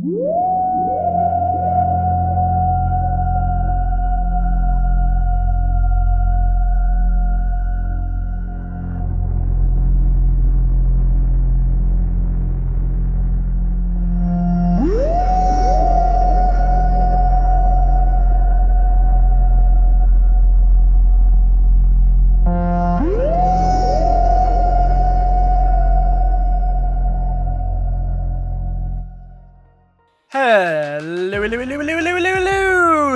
Hello,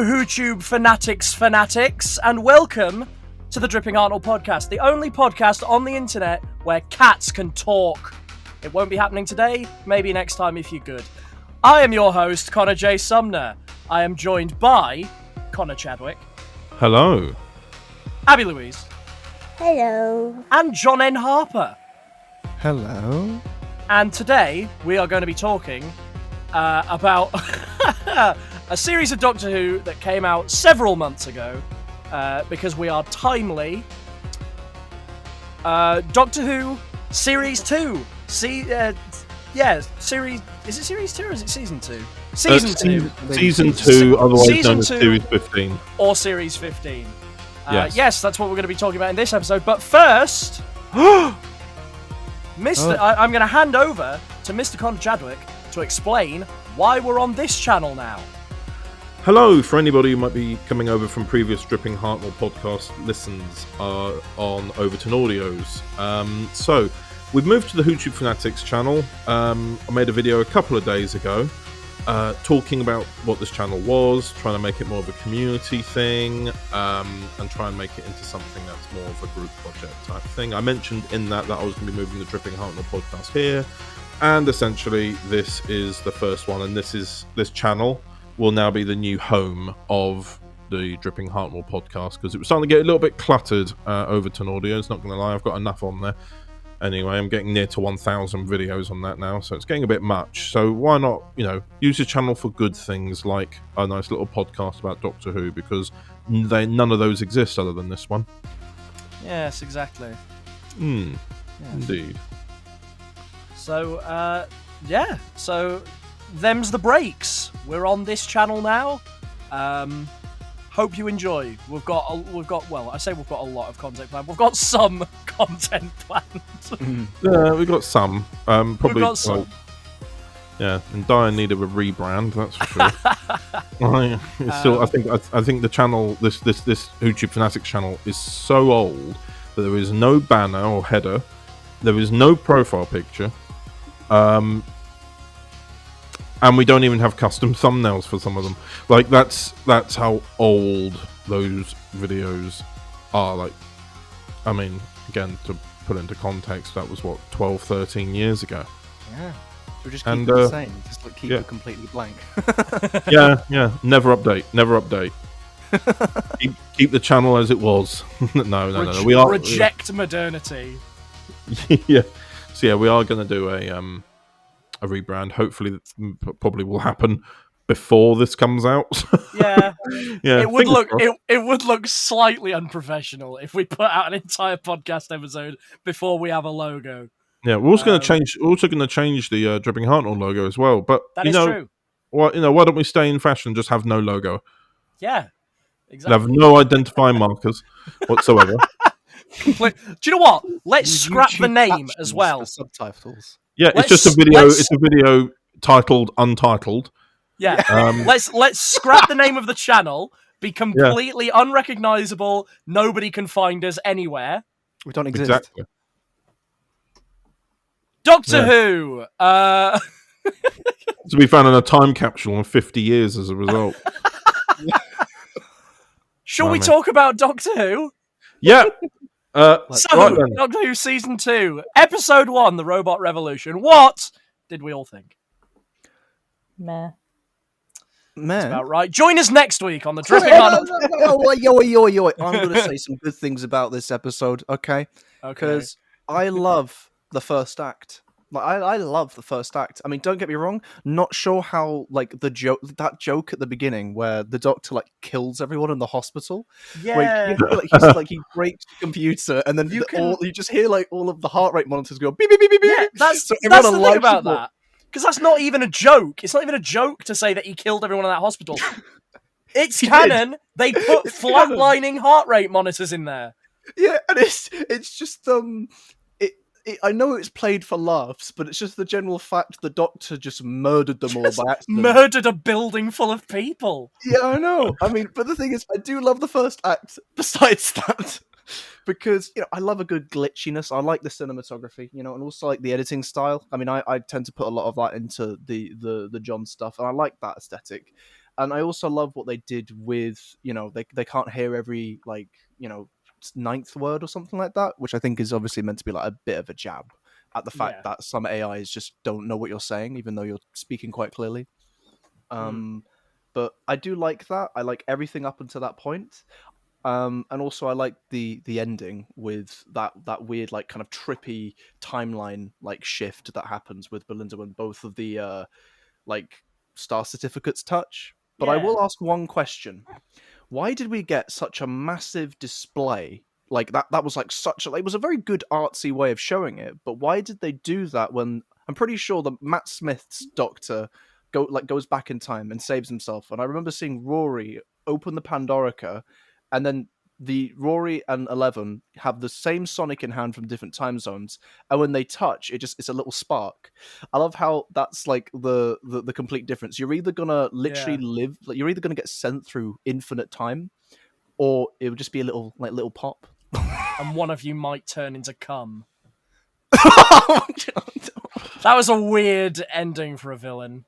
YouTube fanatics, and welcome to the Dripping Hartnell podcast, the only podcast on the internet where cats can talk. It won't be happening today, maybe next time if you're good. I am your host, Connor J. Sumner. I am joined by Connor Chadwick. Hello. Abi Louise. Hello. And John N. Harper. Hello. And today we are going to be talking about a series of Doctor Who that came out several months ago, because we are timely. Doctor Who Series 2. Series... Is it Series 2 or is it Season 2? Season 2. Season 2, otherwise Season known as 2 Series 15. Or Series 15. Yes. Yes, that's what we're going to be talking about in this episode. But first, I'm going to hand over to Mr. Connor Chadwick to explain why we're on this channel now. Hello, for anybody who might be coming over from previous Dripping Hartnell podcast listens on Overton Audios. So, we've moved to the YouTube Fanatics channel. I made a video a couple of days ago talking about what this channel was, trying to make it more of a community thing, and try and make it into something that's more of a group project type thing. I mentioned in that I was going to be moving the Dripping Hartnell podcast here, and essentially this is the first one, and this channel will now be the new home of the Dripping Hartnell podcast, because it was starting to get a little bit cluttered. Overton Audios, not going to lie, I've got enough on there. Anyway, I'm getting near to 1,000 videos on that now, so it's getting a bit much. So why not, use the channel for good things like a nice little podcast about Doctor Who, because none of those exist other than this one. Yes, exactly. Yes. Indeed. So, so them's the breaks. We're on this channel now. Hope you enjoy. We've got a lot of content planned. We've got some content planned. Yeah, we've got some. Probably. We've got some. Yeah, in dire need of a rebrand, that's for sure. I think the channel, this YouTube Fanatics channel, is so old that there is no banner or header, there is no profile picture, and we don't even have custom thumbnails for some of them. Like, that's how old those videos are. Like, I mean, again, to put into context, that was 12, 13 years ago. Yeah. So just keep it the same. Just keep it completely blank. yeah. Never update. keep the channel as it was. No. We are reject modernity. Yeah. So yeah, we are going to do a rebrand. Hopefully, that probably will happen before this comes out. Yeah. It would look slightly unprofessional if we put out an entire podcast episode before we have a logo. Yeah, we're also going to change the Dripping Hartnell logo as well. But that is true. Why don't we stay in fashion and just have no logo? Yeah, exactly. Have no identifying markers whatsoever. Do you know what? Let's scrap the name as well. The subtitles. Yeah, it's just a video. It's a video titled Untitled. Yeah. Let's scrap the name of the channel. Be completely unrecognizable. Nobody can find us anywhere. We don't exist. Exactly. Doctor Who. To be found in a time capsule in 50 years as a result. Shall we talk about Doctor Who? Yeah. Doctor Who Season 2, Episode 1, The Robot Revolution. What did we all think? Meh. That's about right. Join us next week on the Dripping Hartnell. Yo. I'm going to say some good things about this episode, okay? Because I love the first act. Like, I love the first act. I mean, don't get me wrong. Not sure how, like, that joke at the beginning where the Doctor, like, kills everyone in the hospital. Yeah. Where he breaks the computer, and then you just hear, like, all of the heart rate monitors go beep beep beep beep. Yeah, that's the thing about that. Because that's not even a joke. It's not even a joke to say that he killed everyone in that hospital. It's canon. They put flatlining heart rate monitors in there. Yeah, and it's just I know it's played for laughs, but it's just the general fact the Doctor just murdered them all by accident. Murdered a building full of people. Yeah, I know. I mean, but the thing is, I do love the first act. Besides that, because I love a good glitchiness. I like the cinematography, and also like the editing style. I mean, I tend to put a lot of that into the John stuff, and I like that aesthetic. And I also love what they did with they can't hear every ninth word or something like that, which I think is obviously meant to be like a bit of a jab at the fact that some AIs just don't know what you're saying, even though you're speaking quite clearly. But I do like that. I like everything up until that point. And also I like the ending with that weird like kind of trippy timeline like shift that happens with Belinda when both of the like star certificates touch. But I will ask one question. Why did we get such a massive display like that? That was like it was a very good artsy way of showing it. But why did they do that when I'm pretty sure that Matt Smith's Doctor goes back in time and saves himself? And I remember seeing Rory open the Pandorica, and then the Rory and 11 have the same Sonic in hand from different time zones, and when they touch, it's a little spark. I love how that's like the complete difference. You're either gonna literally live, like you're either gonna get sent through infinite time, or it would just be a little pop, and one of you might turn into cum. That was a weird ending for a villain.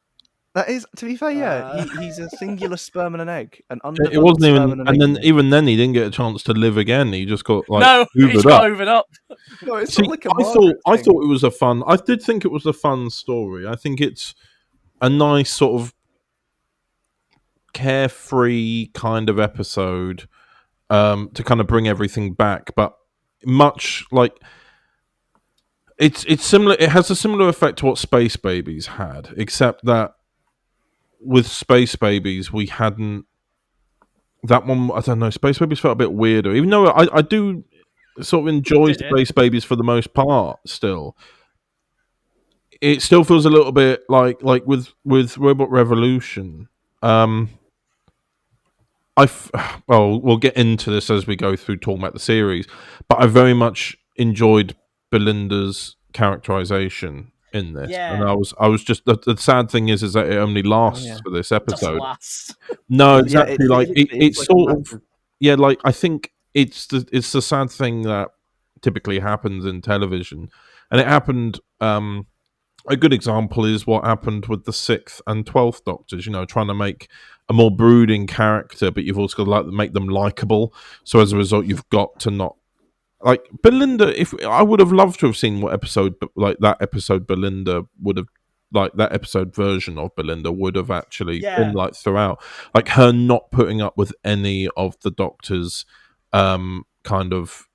That is, to be fair, he's a singular sperm and an egg. It wasn't even, and then even then he didn't get a chance to live again. He just got hoovered up. No, it's See, like I thought it was a fun. I did think it was a fun story. I think it's a nice sort of carefree kind of episode to kind of bring everything back, but much like it's similar. It has a similar effect to what Space Babies had, except that with Space Babies, we hadn't that one. I don't know. Space Babies felt a bit weirder, even though I do sort of enjoy Space Babies for the most part. Still, it still feels a little bit like with Robot Revolution. Well, we'll get into this as we go through talking about the series, but I very much enjoyed Belinda's characterization in this, and I was just the sad thing is that it only lasts for this episode. No, exactly. It's sort of like I think it's the sad thing that typically happens in television, and it happened. A good example is what happened with the 6th and 12th Doctors. Trying to make a more brooding character, but you've also got to make them likable. So as a result, you've got to not. Like Belinda, if I would have loved to have seen what episode, like that episode, Belinda would have, like that episode version of Belinda would have actually been like throughout, like her not putting up with any of the Doctor's kind of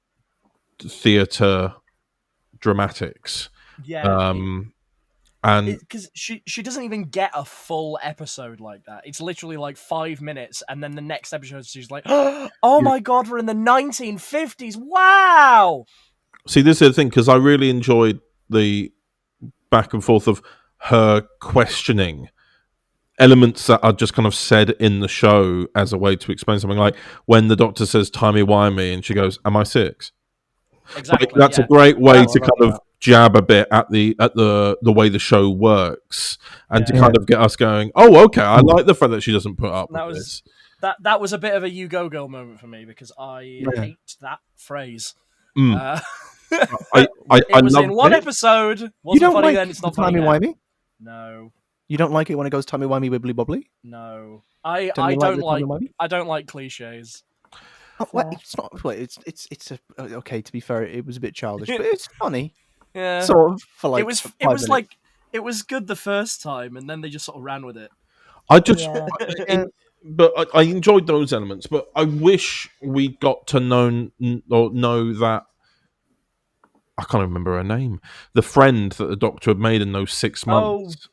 theatre dramatics, and because she doesn't even get a full episode like that. It's literally like 5 minutes, and then the next episode she's like, "Oh my god, we're in the 1950s! Wow!" See, this is the thing, because I really enjoyed the back and forth of her questioning elements that are just kind of said in the show as a way to explain something. Like when the Doctor says "timey-wimey" and she goes, "Am I 6?" Exactly. Like, that's a great way to kind of jab a bit at the way the show works, and to kind of get us going, oh, okay, I like the fact that she doesn't put up with this. That was a bit of a "you go girl" moment for me, because I hate that phrase. I it was in one episode. Wasn't you don't funny like then, it's not timey wimey? No. You don't like it when it goes timey wimey wibbly bobbly? No. I don't like cliches. Oh, well, it's not. Well, it's okay. To be fair, it was a bit childish, but it's funny. Yeah. Sort of for like. It was good the first time, and then they just sort of ran with it. But I enjoyed those elements. But I wish we got to know that. I can't remember her name. The friend that the Doctor had made in those 6 months,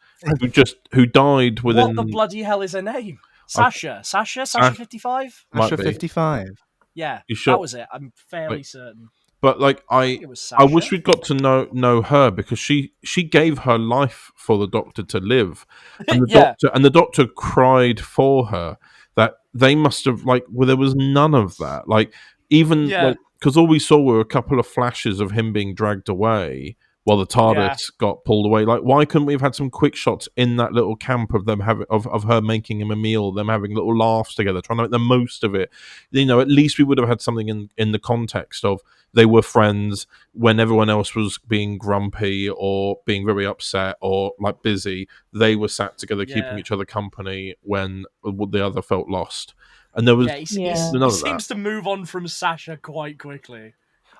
who died within. What the bloody hell is her name? Sasha 55. Sasha 55. Yeah, that was it. I'm fairly certain. But like It was I wish Sasha. we'd got to know her, because she gave her life for the Doctor to live, and Yeah. the Doctor cried for her. That they must have, like, well, there was none of that. Like, even Yeah. like, because all we saw were a couple of flashes of him being dragged away while the Yeah. TARDIS got pulled away. Like, why couldn't we have had some quick shots in that little camp of them having of her making him a meal, them having little laughs together, trying to make the most of it? You know, at least we would have had something in the context of they were friends when everyone else was being grumpy or being very upset or like busy. They were sat together, keeping Yeah. each other company when the other felt lost. And there was Yeah. Yeah. none He of that. seems to move on from Sasha quite quickly.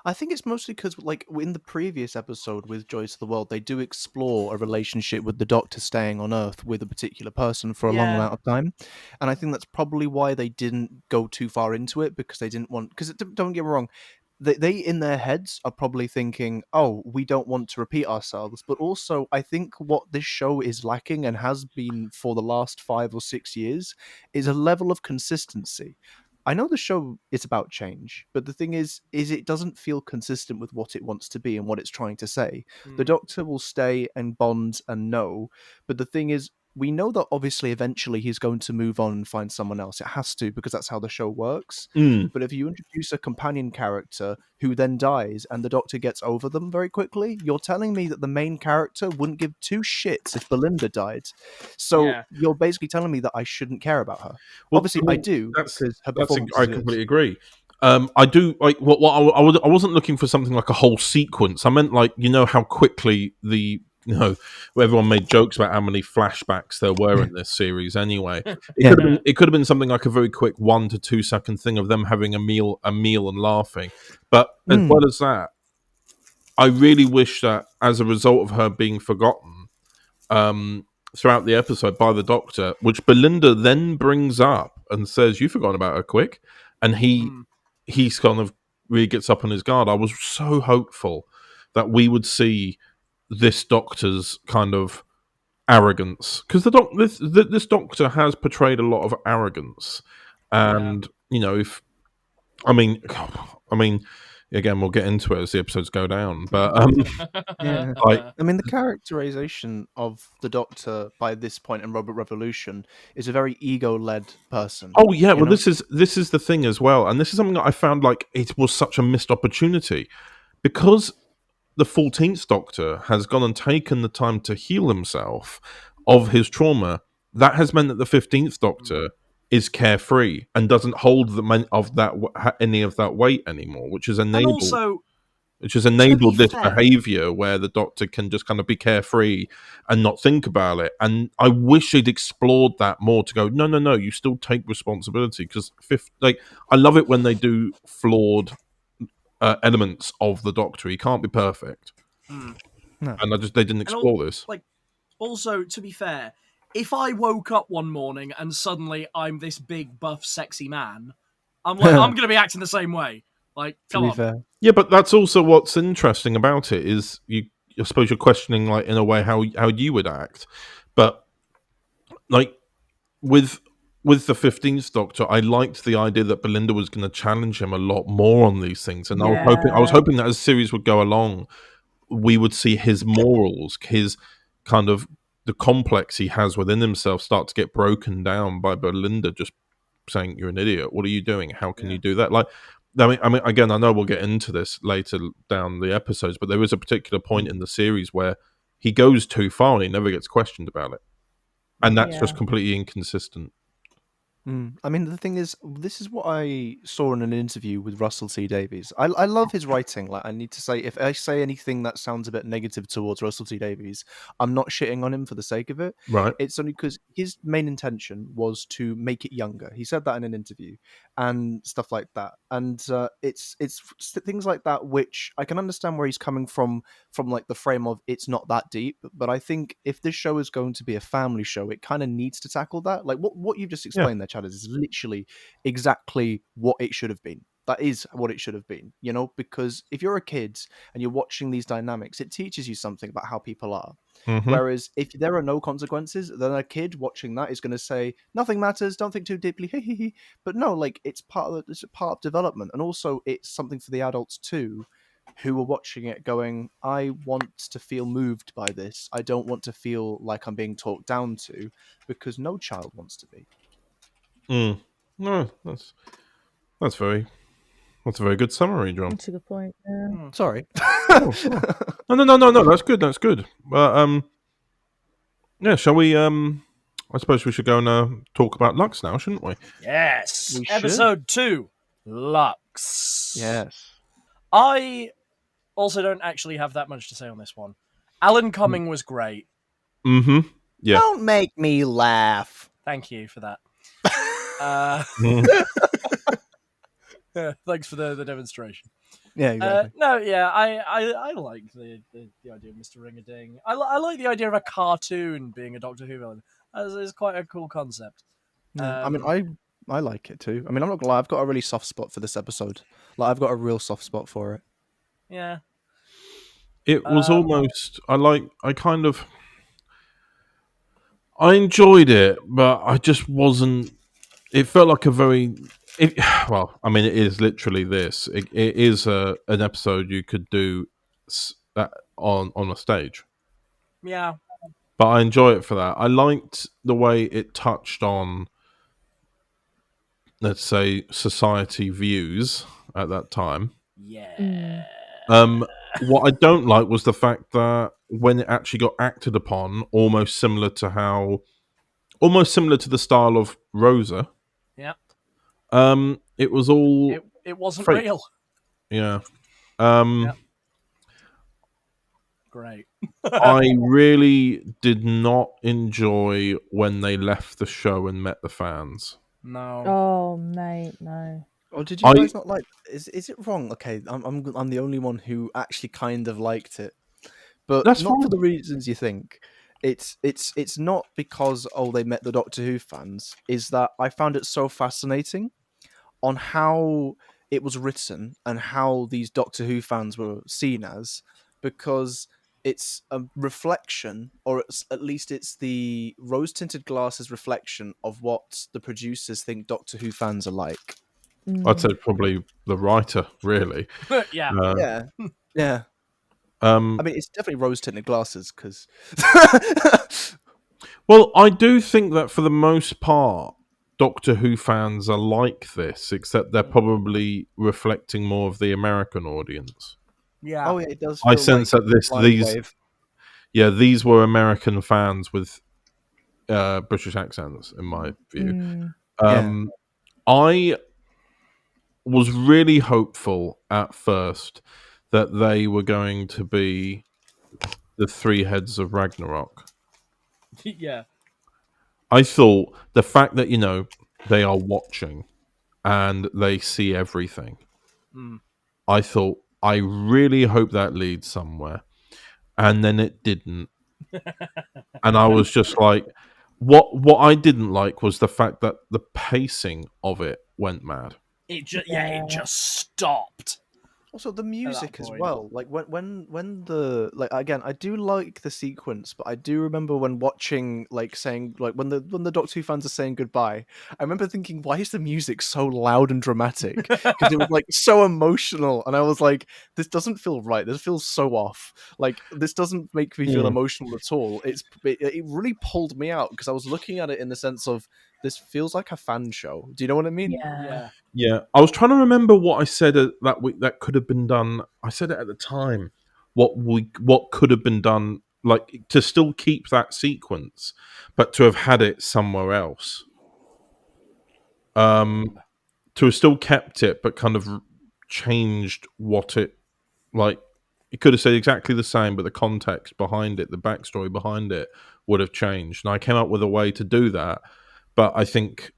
I think it's mostly because, like, in the previous episode with Joys of the World, they do explore a relationship with the Doctor staying on Earth with a particular person for a long Yeah. amount of time, and I think that's probably why they didn't go too far into it, because they didn't want. Because don't get me wrong, they in their heads are probably thinking, "Oh, we don't want to repeat ourselves," but also I think what this show is lacking and has been for the last 5 or 6 years is a level of consistency. I know the show is about change, but the thing is it doesn't feel consistent with what it wants to be and what it's trying to say. The Mm. Doctor will stay and bond and know, but the thing is, we know that obviously eventually he's going to move on and find someone else. It has to, because that's how the show works. Mm. But if you introduce a companion character who then dies and the Doctor gets over them very quickly, you're telling me that the main character wouldn't give two shits if Belinda died. So Yeah. you're basically telling me that I shouldn't care about her. Well, Obviously, I I mean, do, because her that's performance I is good. completely agree. I do like I wasn't looking for something like a whole sequence. I meant, like, you know how quickly where everyone made jokes about how many flashbacks there were in this series. Anyway, Yeah. it could have been something like a very quick 1 to 2 second thing of them having a meal and laughing. But as Mm. well as that, I really wish that as a result of her being forgotten, um, throughout the episode by the Doctor, which Belinda then brings up and says, "You've forgotten about her, quick," and Mm. he's kind of really gets up on his guard. I was so hopeful that we would see this Doctor's kind of arrogance, because this Doctor has portrayed a lot of arrogance, Yeah. and if I mean, I mean, again, we'll get into it as the episodes go down, but Yeah. like, I mean, the characterization of the Doctor by this point in Robot Revolution is a very ego-led person. oh yeah, You well, know? this is the thing as well, and this is something that I found, like, it was such a missed opportunity, because the 14th Doctor has gone and taken the time to heal himself of his trauma. That has meant that the 15th Doctor is carefree and doesn't hold any of that weight anymore, which has And enabled also, to be this fair, behavior where the Doctor can just kind of be carefree and not think about it. And I wish they'd explored that more, to go, no, no, no, you still take responsibility, because I love it when they do flawed elements of the Doctor. He can't be perfect, mm. No. and they didn't and explore this. like also to be fair, if I woke up one morning and suddenly I'm this big, buff, sexy man, I'm like, I'm gonna be acting the same way. Like, To come be on. fair. Yeah, but that's also what's interesting about it, is I suppose you're questioning, like, in a way, how you would act, but like with the 15th Doctor, I liked the idea that Belinda was going to challenge him a lot more on these things, and I was Yeah. hoping that as the series would go along, we would see his morals, his kind of the complex he has within himself, start to get broken down by Belinda just saying, "You're an idiot. What are you doing? How can Yeah. you do that?" Like, I mean, again, I know we'll get into this later down the episodes, but there is a particular point in the series where he goes too far and he never gets questioned about it, and that's Yeah. just completely inconsistent. I mean, the thing is, this is what I saw in an interview with Russell T Davies. I love his writing. Like, I need to say, if I say anything that sounds a bit negative towards Russell T Davies, I'm not shitting on him for the sake of it. Right. It's only because his main intention was to make it younger. He said that in an interview and stuff like that. And it's things like that which I can understand where he's coming from like the frame of it's not that deep. But I think if this show is going to be a family show, it kind of needs to tackle that. Like what you've just Yeah. explained there, Chad, is literally exactly what it should have been. That is what it should have been, because if you're a kid and you're watching these dynamics, it teaches you something about how people are. Mm-hmm. Whereas if there are no consequences, then a kid watching that is going to say nothing matters, don't think too deeply, but no, like it's part of development, and also it's something for the adults too, who were watching it going, I want to feel moved by this. I don't want to feel like I'm being talked down to, because no child wants to be. No, that's a very good summary, John. That's a good point. Yeah. Sorry. Oh. No. That's good. But yeah. Shall we? I suppose we should go and talk about Lux now, shouldn't we? Yes. We should. Episode 2, Lux. Yes. I also don't actually have that much to say on this one. Alan Cumming was great. Mm-hmm. Yeah. Don't make me laugh. Thank you for that. Yeah, thanks for the demonstration. Yeah, exactly. I like the idea of Mr. Ring-a-Ding. I like the idea of a cartoon being a Doctor Who villain. It's quite a cool concept. Yeah. I mean, I like it too. I mean, I'm not gonna lie, I've got a really soft spot for this episode. Like, I've got a real soft spot for it. Yeah. It was almost. I enjoyed it, but I just wasn't. It felt like a very. Well, I mean, it is literally this. It is an episode you could do that on a stage. Yeah. But I enjoy it for that. I liked the way it touched on, let's say, society views at that time. Yeah. What I don't like was the fact that when it actually got acted upon, almost similar to the style of Rosa. Yeah. It was all It wasn't fake. real. Yeah. Yeah. Great. I really did not enjoy when they left the show and met the fans. No. Oh, mate, no. Oh, did you guys not like? Is it wrong? Okay, I'm the only one who actually kind of liked it, but That's not fine. for the reasons you think. It's not because they met the Doctor Who fans. Is that I found it so fascinating on how it was written and how these Doctor Who fans were seen as, because it's a reflection, or at least it's the rose-tinted glasses reflection of what the producers think Doctor Who fans are like. I'd say probably the writer, really. Yeah. Yeah. I mean, it's definitely rose-tinted glasses, because... Well, I do think that for the most part, Doctor Who fans are like this, except they're probably reflecting more of the American audience. Yeah. Oh, yeah, it does. I feel sense like that these were American fans with British accents, in my view. I was really hopeful at first that they were going to be the three heads of Ragnarok. Yeah. I thought the fact that, they are watching and they see everything. I thought, I really hope that leads somewhere. And then it didn't. And I was just like, what I didn't like was the fact that the pacing of it went mad. It just stopped. Also, the music as point. well. Like when the again, I do like the sequence, but I do remember when watching, saying when the Doctor Who fans are saying goodbye. I remember thinking, why is the music so loud and dramatic? Because it was so emotional, and I was like, this doesn't feel right. This feels so off. This doesn't make me feel emotional at all. It really pulled me out, because I was looking at it in the sense of, this feels like a fan show. Do you know what I mean? Yeah. Yeah, I was trying to remember what I said that week that could have been done. I said it at the time. What could have been done, to still keep that sequence, but to have had it somewhere else. To have still kept it, but kind of changed what it It could have said exactly the same, but the context behind it, the backstory behind it, would have changed. And I came up with a way to do that, but I think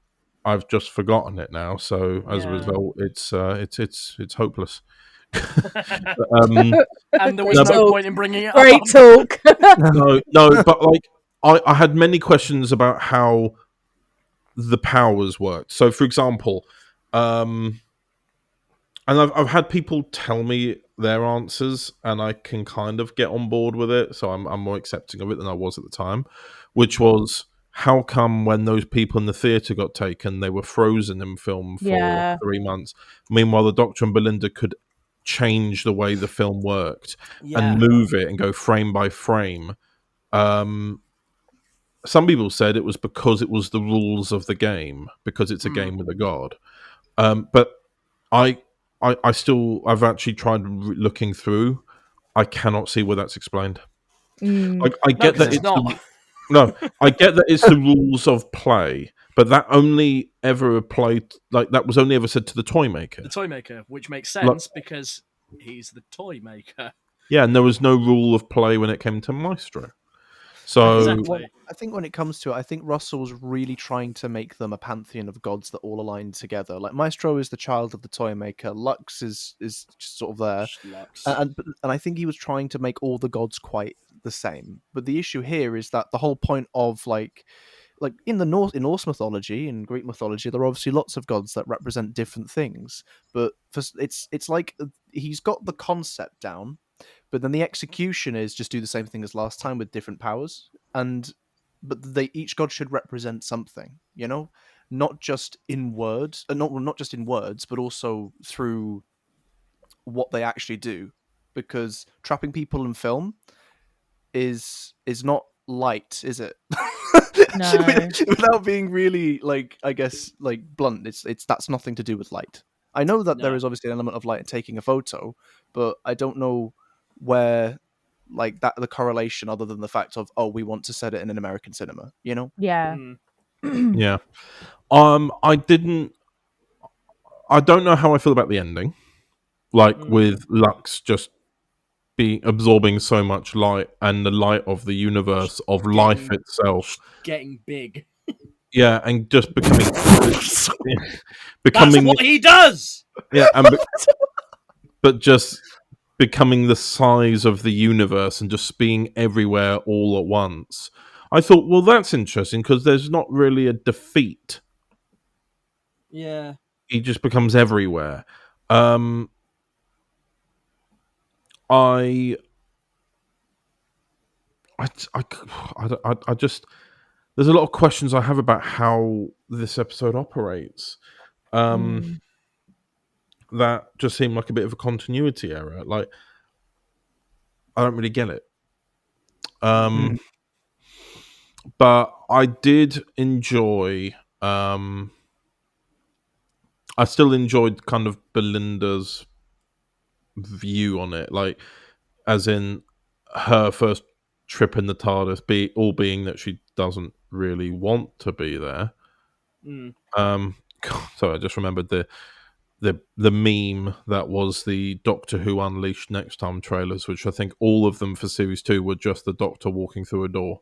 I've just forgotten it now, so as a result, it's hopeless. And there was no point in bringing it Great up. talk. No, but I had many questions about how the powers worked. So, for example, and I've had people tell me their answers, and I can kind of get on board with it. So I'm more accepting of it than I was at the time, which was, how come when those people in the theatre got taken, they were frozen in film for 3 months? Meanwhile, the Doctor and Belinda could change the way the film worked Yeah. and move it and go frame by frame. Some people said it was because it was the rules of the game, because it's a game with a god. But I've actually tried looking through. I cannot see where that's explained. I get that it's not. No, I get that it's the rules of play, but that only ever applied, like that was only ever said to the toy maker. The toy maker, which makes sense because he's the toy maker. Yeah, and there was no rule of play when it came to Maestro. So Exactly. I think when it comes to it, I think Russell's really trying to make them a pantheon of gods that all align together. Like Maestro is the child of the toy maker, Lux is just sort of there, Lux. and I think he was trying to make all the gods quite the same. But the issue here is that the whole point of like in Norse mythology and Greek mythology, there are obviously lots of gods that represent different things. But it's like he's got the concept down, but then the execution is just do the same thing as last time with different powers. But each god should represent something, not just in words, not just in words, but also through what they actually do. Because trapping people in film is not light, is it? No. Without being really I guess blunt, it's that's nothing to do with light. I know that there is obviously an element of light in taking a photo, but I don't know where the correlation other than the fact of we want to set it in an American cinema, Yeah. yeah, I don't know how I feel about the ending, with Lux just absorbing so much light and the light of the universe of life itself getting big. Yeah, and just becoming That's what he does. Yeah, but just becoming the size of the universe and just being everywhere all at once. I thought, well, that's interesting because there's not really a defeat. Yeah, he just becomes everywhere. I just there's a lot of questions I have about how this episode operates. That just seemed like a bit of a continuity error. Like, I don't really get it. But I did enjoy. I still enjoyed kind of Belinda's view on it, like, as in her first trip in the TARDIS, being that she doesn't really want to be there. So I just remembered the meme that was the Doctor Who Unleashed Next Time trailers, which I think all of them for Series 2 were just the Doctor walking through a door.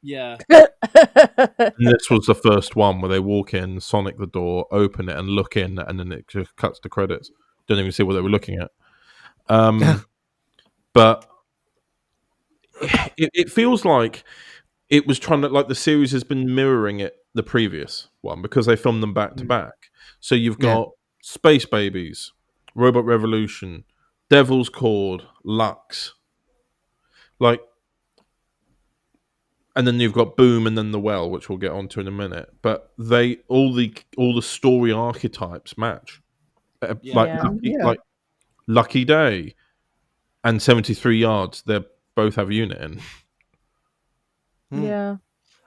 Yeah. And this was the first one where they walk in, sonic the door, open it, and look in, and then it just cuts to credits. Don't even see what they were looking at. But it feels like it was trying to, like, the series has been mirroring the previous one because they filmed them back to back. So you've got Space Babies, Robot Revolution, Devil's Cord, Lux, and then you've got Boom and then The Well, which we'll get onto in a minute. But all the story archetypes match. Like Lucky Day and 73 Yards, they both have a unit in. Yeah.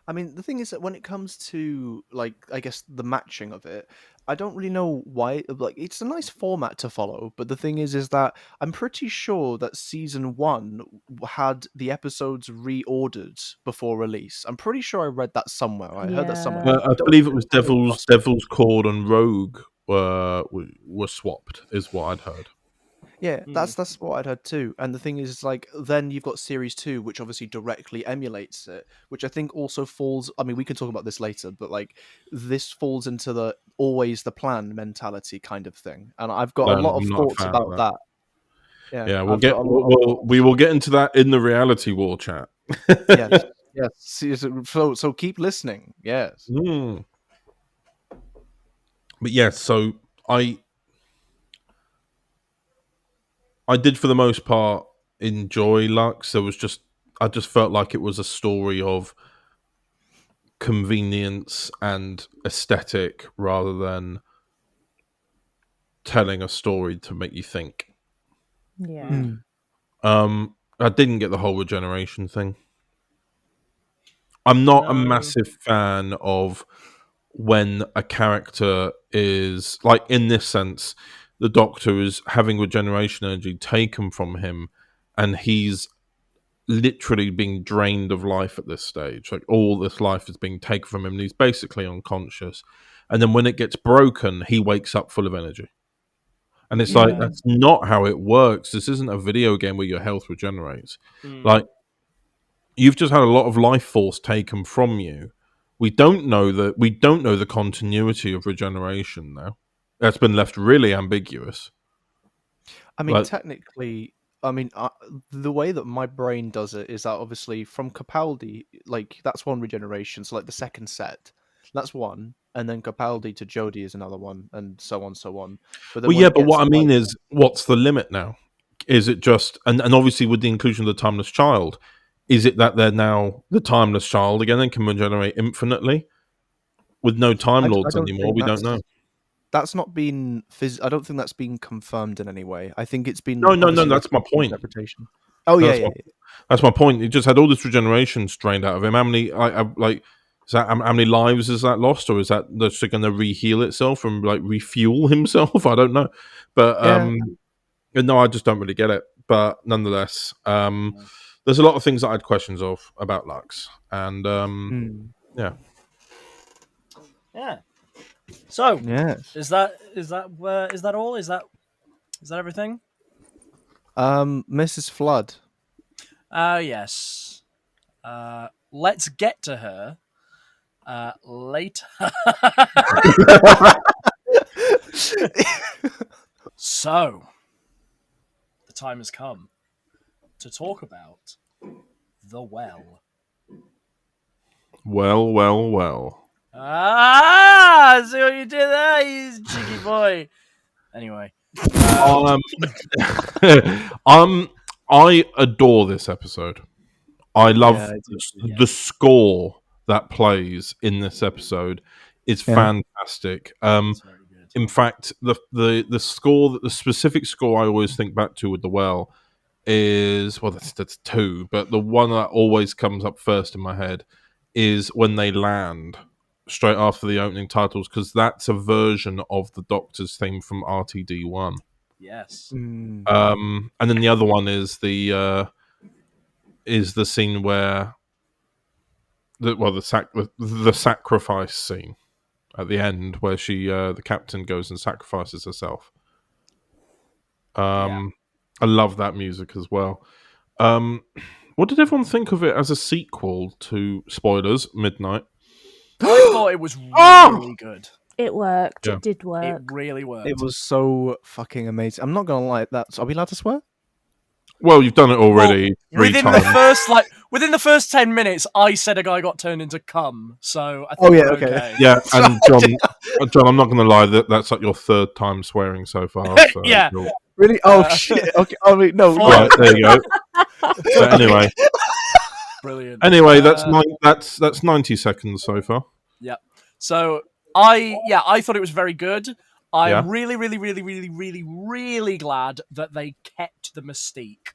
I mean, the thing is that when it comes to, I guess the matching of it, I don't really know why. It's a nice format to follow, but the thing is that I'm pretty sure that season 1 had the episodes reordered before release. I'm pretty sure I read that somewhere. I heard that somewhere. I believe it was Devil's Cord and Rogue were swapped, is what I'd heard. Yeah, that's what I'd heard too. And the thing is, then you've got Series 2, which obviously directly emulates it, which I think also falls... I mean, we can talk about this later, but, this falls into the always the plan mentality kind of thing. And I've got a lot of thoughts about that. Yeah, we will get into that in the reality war chat. Yes. So keep listening. Yes. But yes, so I did, for the most part, enjoy Lux. I just felt like it was a story of convenience and aesthetic rather than telling a story to make you think. Yeah. I didn't get the whole regeneration thing. I'm not a No. massive fan of when a character is like, in this sense, the Doctor is having regeneration energy taken from him, and he's literally being drained of life at this stage. Like, all this life is being taken from him, and he's basically unconscious. And then when it gets broken, he wakes up full of energy. And it's like, Yeah. that's not how it works. This isn't a video game where your health regenerates. Like, you've just had a lot of life force taken from you. We don't know the continuity of regeneration now. That's been left really ambiguous. I mean, Like, technically, the way that my brain does it is that obviously from Capaldi, like that's one regeneration. So like the second set, that's one, and then Capaldi to Jodie is another one, and so on, so on. But then well, when yeah, it but gets what I to, mean like, is, what's the limit now? Is it just, and obviously with the inclusion of the Timeless Child, is it that they're now the Timeless Child again and can regenerate infinitely with no Time I Lords don't anymore? think We don't know. that's not been. I don't think that's been confirmed in any way. I think it's been No, obviously that's my point. interpretation. Oh yeah, That's yeah, my, that's my point. He just had all this regeneration strained out of him. How many, like, is that, how many lives is that lost, or is that just going to re-heal itself and like refuel himself? I don't know, but yeah. no, I just don't really get it. But nonetheless, there's a lot of things that I had questions of about Lux, and yeah. Yeah. So, Yes. is that all? Is that everything? Mrs. Flood. Yes. Let's get to her later. So, the time has come to talk about the well. Well. Ah, see what you did there, you cheeky boy. Anyway, I adore this episode. I love Yeah, I do too. the score that plays in this episode is fantastic. it's very good. In fact, the score, the specific score I always think back to with the well is, well, that's two, but the one that always comes up first in my head is when they land straight after the opening titles, because that's a version of the Doctor's theme from RTD1. Yes. And then the other one is the scene where the sacrifice scene at the end, where she the captain goes and sacrifices herself. I love that music as well. What did everyone think of it as a sequel to, spoilers, Midnight? I thought it was really good. It worked. Yeah. It did It work. really worked. It was so fucking amazing. I'm not gonna lie. Are we allowed to swear? Well, you've done it already three within times. within the first 10 minutes, I said a guy got turned into cum. So I think Oh, yeah, we're okay. Yeah, and John, I'm not going to lie, that's like your third time swearing so far. So Yeah. Really? Oh shit. Okay. I mean, no. Right, there you go. So anyway, Brilliant. that's 90 seconds so far. Yeah. So I thought it was very good. I'm Yeah. really, really, really, really, really, really glad that they kept the mystique.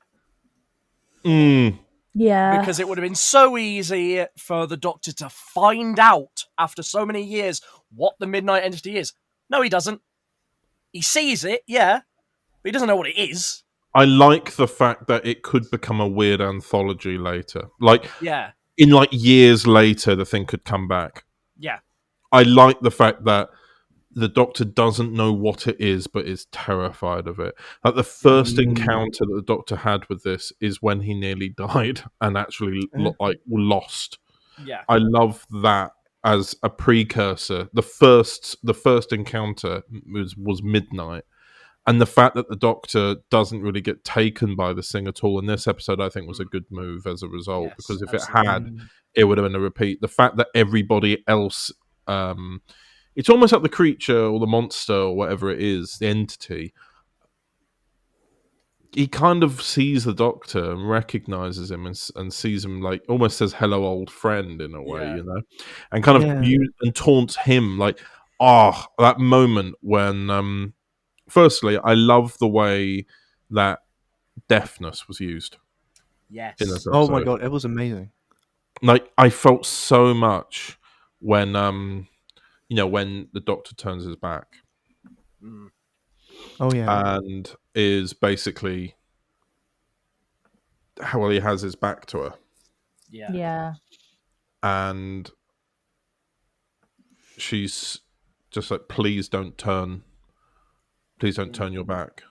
Yeah. Because it would have been so easy for the Doctor to find out after so many years what the Midnight Entity is. No, he doesn't. He sees it, yeah, but he doesn't know what it is. I like the fact that it could become a weird anthology later. Like, Yeah. in like years later, the thing could come back. Yeah. I like the fact that the Doctor doesn't know what it is, but is terrified of it. Like, the first encounter that the Doctor had with this is when he nearly died and actually lost. Yeah. I love that as a precursor. The first encounter was Midnight, and the fact that the Doctor doesn't really get taken by the thing at all in this episode, I think, was a good move as a result. Yes, because if absolutely. it had, it would have been a repeat. The fact that everybody else, it's almost like the creature or the monster or whatever it is, the entity, he kind of sees the Doctor and recognizes him and sees him, like, almost says hello old friend in a way, Yeah. you know, and kind of and taunts him, like, that moment when firstly, I love the way that deafness was used Yes. in this Oh my episode. god, it was amazing. Like, I felt so much when when the Doctor turns his back Mm. Oh yeah. and is basically how he has his back to her, Yeah. Yeah. and she's just like, please don't turn your back.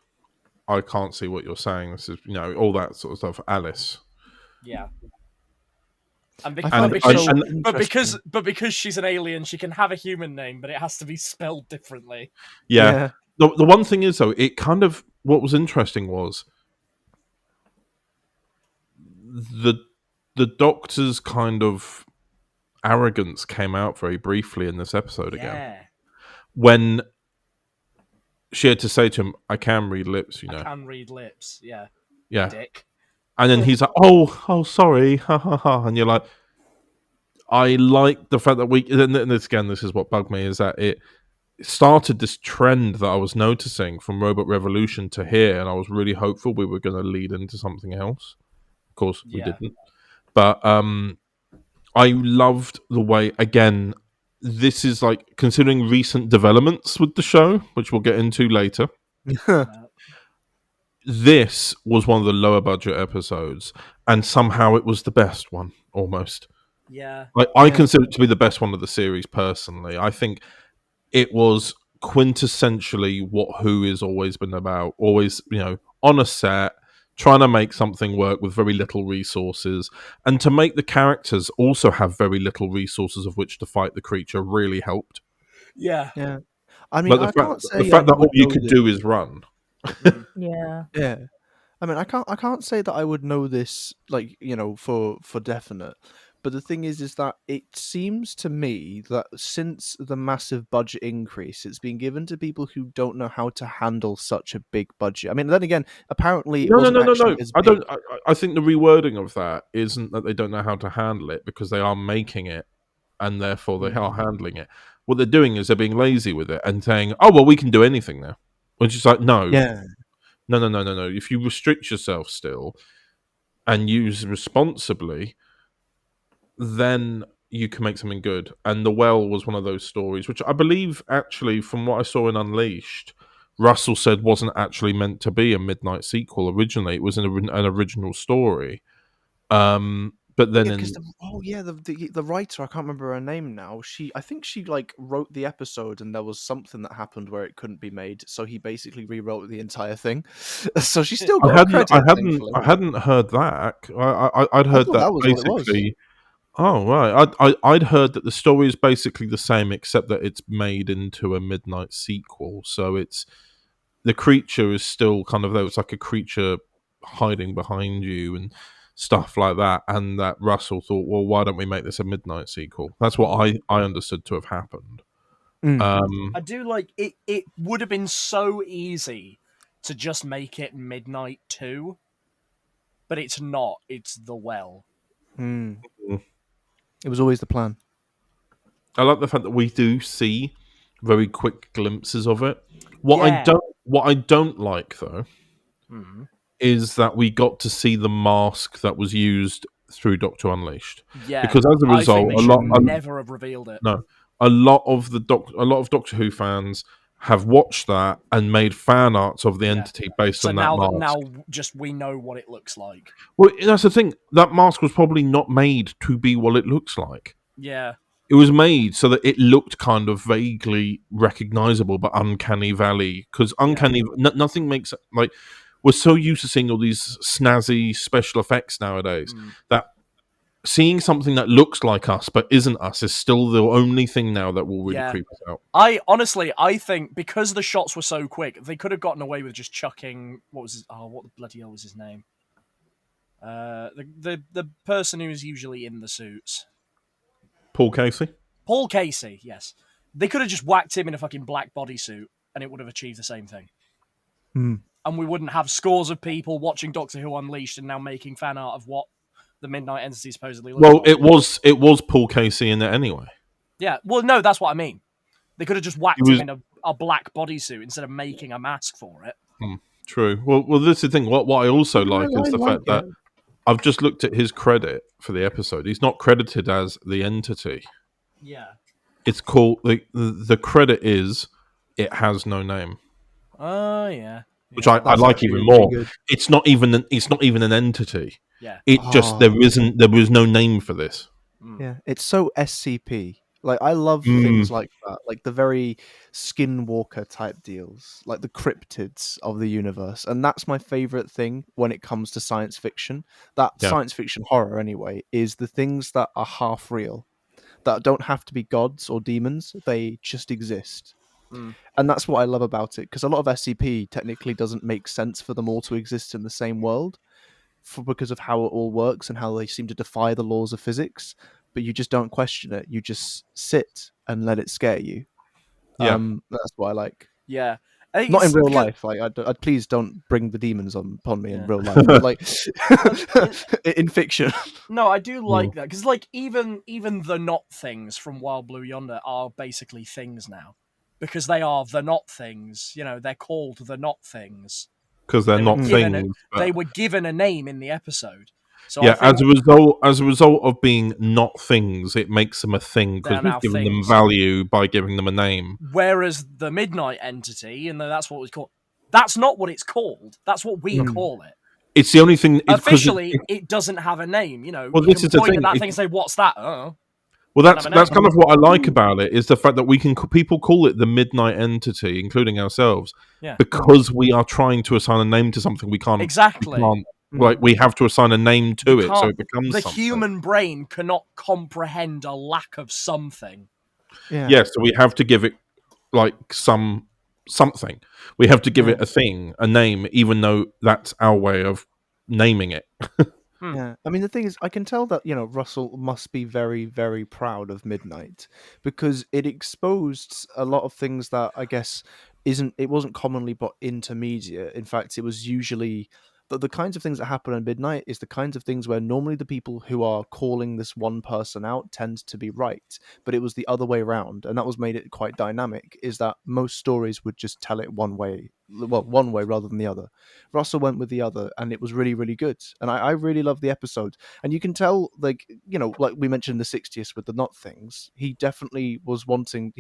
I can't see what you're saying. This is, all that sort of stuff. Alice. Yeah. And I And- find it and- so and- interesting. because she's an alien, she can have a human name, but it has to be spelled differently. Yeah. The one thing is, though, it kind of, what was interesting was the Doctor's kind of arrogance came out very briefly in this episode again. When she had to say to him, I can read lips, I can read lips. Yeah. Yeah. Dick. And then he's like, oh, sorry. Ha, ha, ha. And you're like, I like the fact that this is what bugged me, is that it started this trend that I was noticing from Robot Revolution to here, and I was really hopeful we were going to lead into something else. Of course, we didn't. But I loved the way, again, this is like, considering recent developments with the show, which we'll get into later, this was one of the lower budget episodes, and somehow it was the best one, almost. Yeah. I consider it to be the best one of the series, personally. I think it was quintessentially what Who has always been about. Always, on a set, trying to make something work with very little resources, and to make the characters also have very little resources of which to fight the creature really helped. Yeah. Yeah. I mean, But the fact that all you could do is run. Yeah. Yeah. I mean, I can't say that I would know this, like, for definite. But the thing is that it seems to me that since the massive budget increase, it's been given to people who don't know how to handle such a big budget. I mean, then again, apparently it wasn't actually as I big. don't. I think the rewording of that isn't that they don't know how to handle it, because they are making it, and therefore they are handling it. What they're doing is they're being lazy with it and saying, "Oh well, we can do anything now." Which is like, no, Yeah. no. If you restrict yourself still and use responsibly, then you can make something good. And The Well was one of those stories, which I believe, actually, from what I saw in Unleashed, Russell said wasn't actually meant to be a midnight sequel originally. It was an original story. But then The writer, I can't remember her name now. I think she like wrote the episode, and there was something that happened where it couldn't be made, so he basically rewrote the entire thing. So she still got credit. I hadn't heard that. I'd heard that was what it was. basically. Oh right, I'd heard that the story is basically the same, except that it's made into a midnight sequel. So it's the creature is still kind of there. It's like a creature hiding behind you and stuff like that. And that Russell thought, well, why don't we make this a midnight sequel? That's what I understood to have happened. I do like it. It would have been so easy to just make it Midnight 2, but it's not. It's The Well. It was always the plan. I like the fact that we do see very quick glimpses of it. What I don't like, though, is that we got to see the mask that was used through Doctor Unleashed. Yeah, because as a result, never have revealed it. No, a lot of Doctor Who fans have watched that and made fan arts of the entity based on that mask. Now just we know what it looks like. Well, that's the thing. That mask was probably not made to be what it looks like. Yeah. It was made so that it looked kind of vaguely recognizable, but Uncanny Valley. Because nothing makes like, we're so used to seeing all these snazzy special effects nowadays that seeing something that looks like us but isn't us is still the only thing now that will really creep us out. I think because the shots were so quick, they could have gotten away with just chucking what the bloody hell was his name? The person who is usually in the suits. Paul Casey, yes. They could have just whacked him in a fucking black bodysuit and it would have achieved the same thing. And we wouldn't have scores of people watching Doctor Who Unleashed and now making fan art of what the Midnight Entity supposedly looks like. It was Paul Casey in there anyway. Yeah, well, no, that's what I mean. They could have just whacked him in a black bodysuit instead of making a mask for it. True. Well, this is the thing. What I also like is the fact that it. I've just looked at his credit for the episode. He's not credited as the entity. Yeah. It's called the credit is it has no name, Oh yeah. which I That's like actually even really more. good. It's not even an entity. Yeah. It just there was no name for this. Yeah, it's so SCP. Like I love things like that, like the very skinwalker type deals, like the cryptids of the universe, and that's my favorite thing when it comes to science fiction. That Yeah. science fiction horror, anyway, is the things that are half real, that don't have to be gods or demons; they just exist. And that's what I love about it, because a lot of SCP technically doesn't make sense for them all to exist in the same world, because of how it all works and how they seem to defy the laws of physics. But you just don't question it. You just sit and let it scare you. Yeah. That's what I like. Yeah. I think Not in it's real because- life. Like, please don't bring the demons upon me in real life. But like, in fiction. No, I do like that because, like, even the not things from Wild Blue Yonder are basically things now, because they are the not things. You know, they're called the not things Because they're not given things. but- They were given a name in the episode. So yeah, I think as a result of being not things, it makes them a thing They're because we've now given them things. value by giving them a name. whereas the Midnight Entity, and that's what it's called. That's not what it's called. That's what we call it. It's the only thing. It's 'cause Officially, it doesn't have a name. You know, Well, you this can is the point thing, at that it- thing and say, "What's that?" Oh, Well, that's have a name. kind of what I like about it is the fact that we can people call it the Midnight Entity, including ourselves, Yeah. because we are trying to assign a name to something. We can't Exactly. like we have to assign a name to it, so Can't- it becomes the something. human brain cannot comprehend a lack of something. Yeah. Yeah, so we have to give it like something. We have to give it a thing, a name, even though that's our way of naming it. Yeah, I mean the thing is, I can tell that Russell must be very, very proud of Midnight, because it exposed a lot of things that I guess wasn't commonly but intermediate. In fact, it was usually the kinds of things that happen at Midnight is the kinds of things where normally the people who are calling this one person out tend to be right, but it was the other way around, and that was made it quite dynamic. Is that most stories would just tell it one way rather than the other. Russell went with the other, and it was really, really good. And I really love the episode. And you can tell, like we mentioned the 60th with the not things, he definitely was wanting.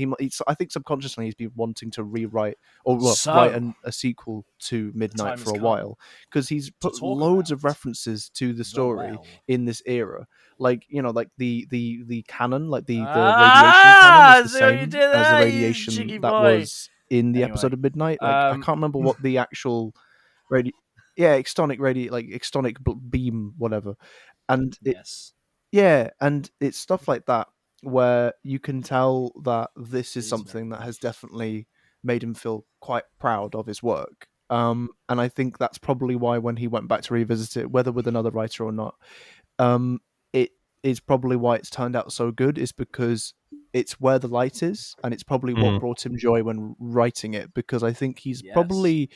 I think subconsciously he's been wanting to rewrite or write a sequel to Midnight Time for has a while, because he's put talk loads of about references to the story well. in this era. Like like the canon, like the radiation Ah, canon is the I see what you same did as the there, you radiation cheeky that boy. was in the Anyway, episode of Midnight. Like I can't remember what the actual extonic beam, whatever. And Yes. and it's stuff like that where you can tell that this is Is something that very has definitely made him feel quite proud of his work. And I think that's probably why when he went back to revisit it, whether with another writer or not, it is probably why it's turned out so good, is because it's where the light is, and it's probably what brought him joy when writing it, because I think he's probably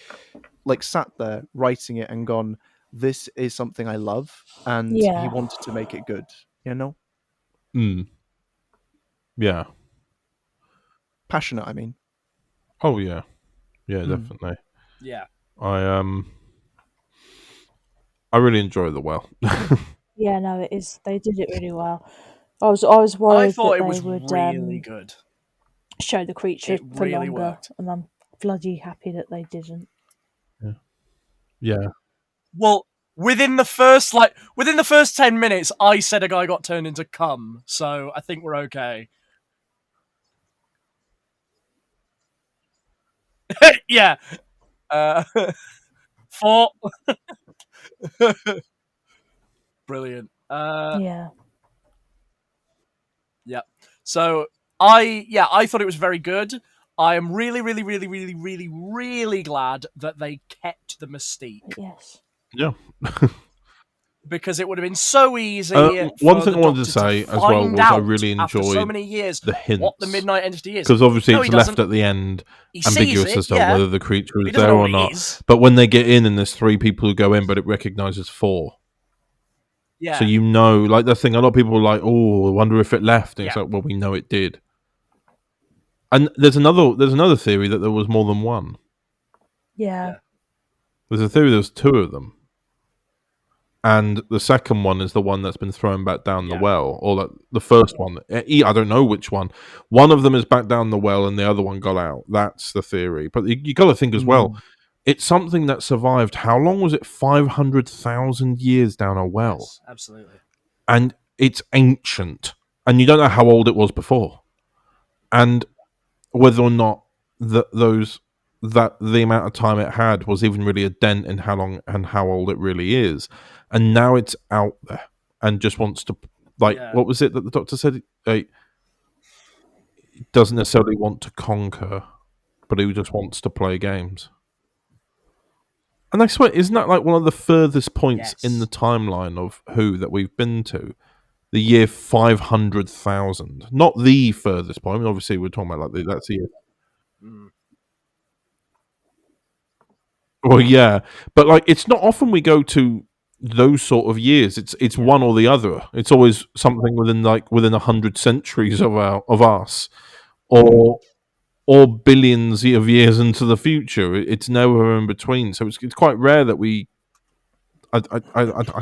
like sat there writing it and gone, this is something I love, and he wanted to make it good, Yeah. passionate, I mean. Oh yeah. Yeah, definitely. Yeah. I really enjoy the well. Yeah, no, it is. They did it really well. I was worried I thought that it was they would really good. show the creature It for really longer, worked. and I'm bloody happy that they didn't. Yeah. Well, within the first 10 minutes, I said a guy got turned into cum, so I think we're okay. Yeah. Four. Brilliant. Yeah. Yeah. So I thought it was very good. I am really, really, really, really, really, really glad that they kept the mystique, Yes. Yeah. because it would have been so easy. One for thing the I wanted to Doctor say as well find was I out really after so enjoyed many years the hints. what the Midnight Entity is. Because obviously No, it's he left doesn't. at the end He sees ambiguous it, as to yeah. whether the creature He is doesn't there know or what it not. is. But when they get in and there's 3 people who go in, but it recognizes 4. Yeah. So like the thing, a lot of people are like, oh, I wonder if it left. And it's Yeah. like, well, we know it did. And there's another theory that there was more than one. Yeah. There's a theory there's two of them. And the second one is the one that's been thrown back down the well, or the first one. I don't know which one. One of them is back down the well, and the other one got out. That's the theory. But you got to think as well. It's something that survived. How long was it? 500,000 years down a well. Yes, absolutely. And it's ancient, and you don't know how old it was before, and whether or not the amount of time it had was even really a dent in how long and how old it really is. And now it's out there and just wants to, what was it that the doctor said? He doesn't necessarily want to conquer, but he just wants to play games. And I swear, isn't that like one of the furthest points in the timeline of Who that we've been to? The year 500,000. Not the furthest point. I mean, obviously, we're talking about that's the year. Well, yeah. But it's not often we go to those sort of years. It's one or the other. It's always something within 100 centuries of us, or billions of years into the future. It's nowhere in between. So it's quite rare that we. I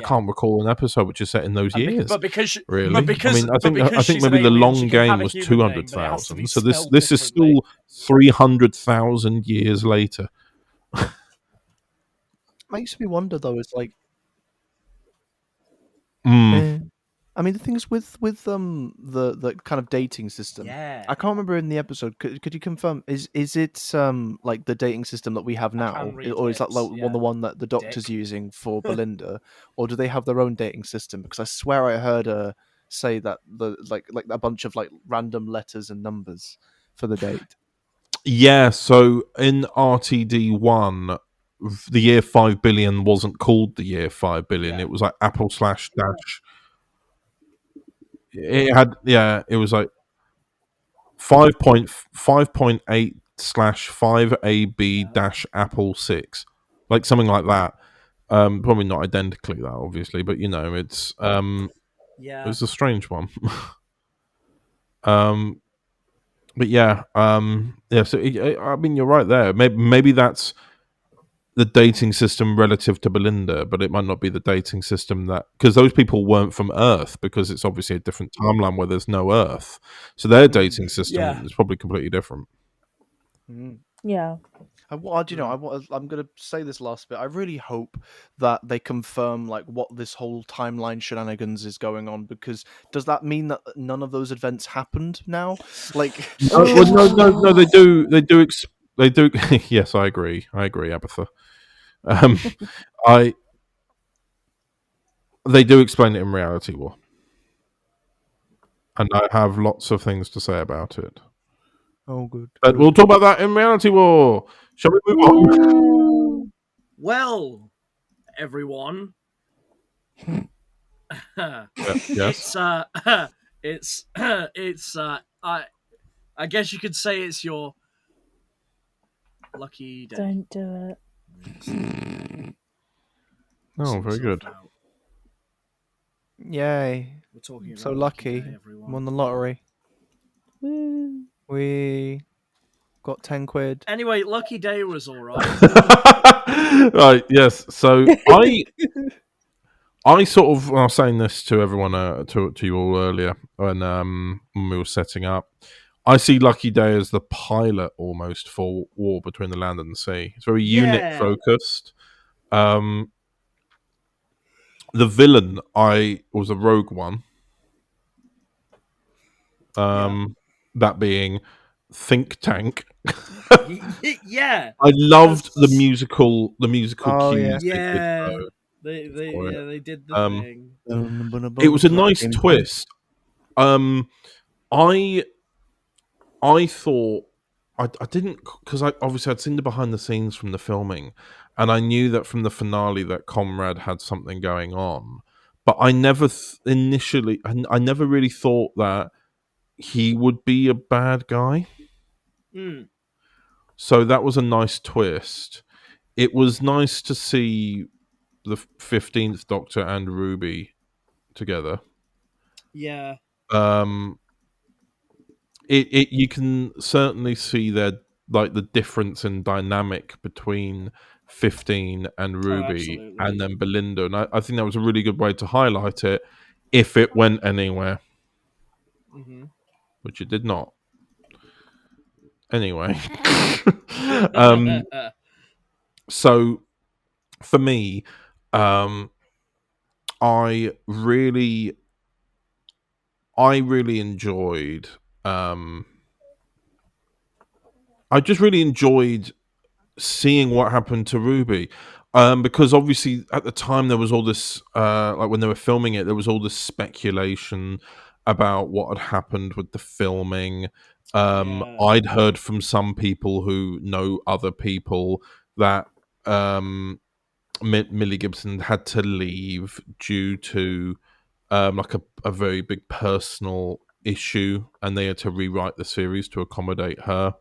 can't recall an episode which is set in those years. But because really, I mean, I think maybe the long game was 200,000. So this is still 300,000 years later. Makes me wonder though. It's like, I mean, the things with the kind of dating system. Yeah. I can't remember in the episode. Could you confirm? Is it like the dating system that we have now, or is that the one that the doctor's using for Belinda, or do they have their own dating system? Because I swear I heard her say that like a bunch of random letters and numbers for the date. Yeah. So in RTD1, the year 5 billion wasn't called the year 5 billion. Yeah. It was like Apple / dash. It had, it was like 5.8 / 5AB - Apple 6, like something like that. Probably not identically that, obviously, but it's it's a strange one. But yeah. So I mean, you're right there. Maybe that's the dating system relative to Belinda, but it might not be the dating system because those people weren't from Earth, because it's obviously a different timeline where there's no Earth. So their dating system is probably completely different. Yeah. I'm going to say this last bit. I really hope that they confirm what this whole timeline shenanigans is going on, because does that mean that none of those events happened now? No, they do. Yes, I agree, Abatha. They do explain it in Reality War, and I have lots of things to say about it. Oh, good. But we'll talk about that in Reality War. Shall we move on? Well, everyone. Yes. I guess you could say it's your lucky day. Don't do it. Oh, very good. Yay. We're talking about so lucky. Day, won the lottery. Woo. We got 10 quid. Anyway, lucky day was all right. Right, yes. So I sort of, I was saying this to everyone, to you all earlier when we were setting up. I see Lucky Day as the pilot almost for War Between the Land and the Sea. It's very unit focused. The villain was a rogue one. That being Think Tank. Yeah, I loved the musical cues. Yeah, they did the thing. It was a nice twist. I thought I didn't, because obviously I'd seen the behind the scenes from the filming, and I knew that from the finale that Conrad had something going on, but I never initially I never really thought that he would be a bad guy. So that was a nice twist. It was nice to see the 15th Doctor and Ruby together. Yeah. You can certainly see the difference in dynamic between 15 and Ruby, absolutely. and then Belinda. And I think that was a really good way to highlight it if it went anywhere, which it did not. Anyway. So for me, I really enjoyed. I just really enjoyed seeing what happened to Ruby, because obviously at the time there was all this, like when they were filming it, there was all this speculation about what had happened with the filming. I'd heard from some people who know other people that Millie Gibson had to leave due to like a very big personal issue, and they had to rewrite the series to accommodate her.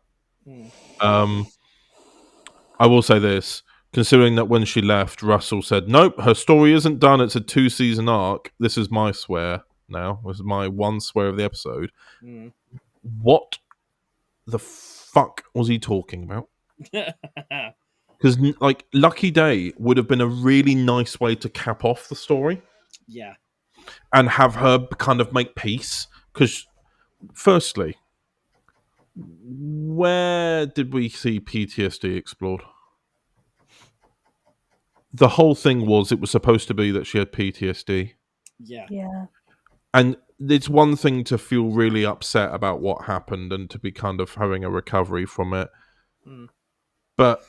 I will say this, considering that when she left, Russell said, "Nope, her story isn't done. It's a 2-season arc." This is my swear now. This is my one swear of the episode. What the fuck was he talking about? Because, like, Lucky Day would have been a really nice way to cap off the story. Yeah. And have her kind of make peace. Because, firstly, where did we see PTSD explored? The whole thing was it was supposed to be that she had PTSD. Yeah. And it's one thing to feel really upset about what happened and to be kind of having a recovery from it. But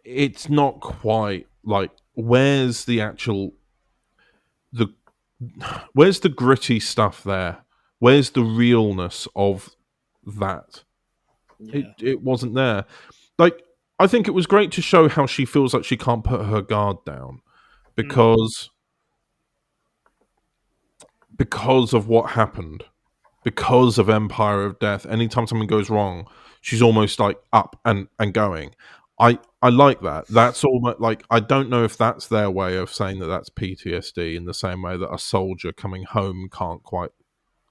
it's not quite like, where's the gritty stuff there? Where's the realness of that? It wasn't there. Like, I think it was great to show how she feels like she can't put her guard down because of what happened, because of Empire of Death. Anytime something goes wrong, she's almost like up and going. I like that. That's almost like, I don't know if that's their way of saying that that's PTSD, in the same way that a soldier coming home can't quite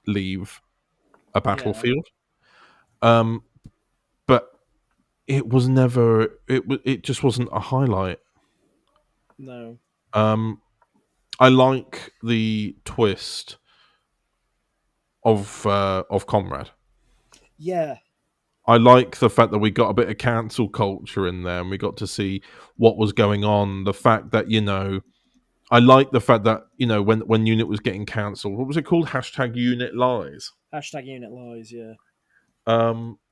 leave a battlefield. But it was never. It just wasn't a highlight. No. I like the twist of Comrade. Yeah. I like the fact that we got a bit of cancel culture in there, and we got to see what was going on. The fact that, I like the fact that, when Unit was getting cancelled, what was it called? #Unit Lies. #Unit Lies, yeah.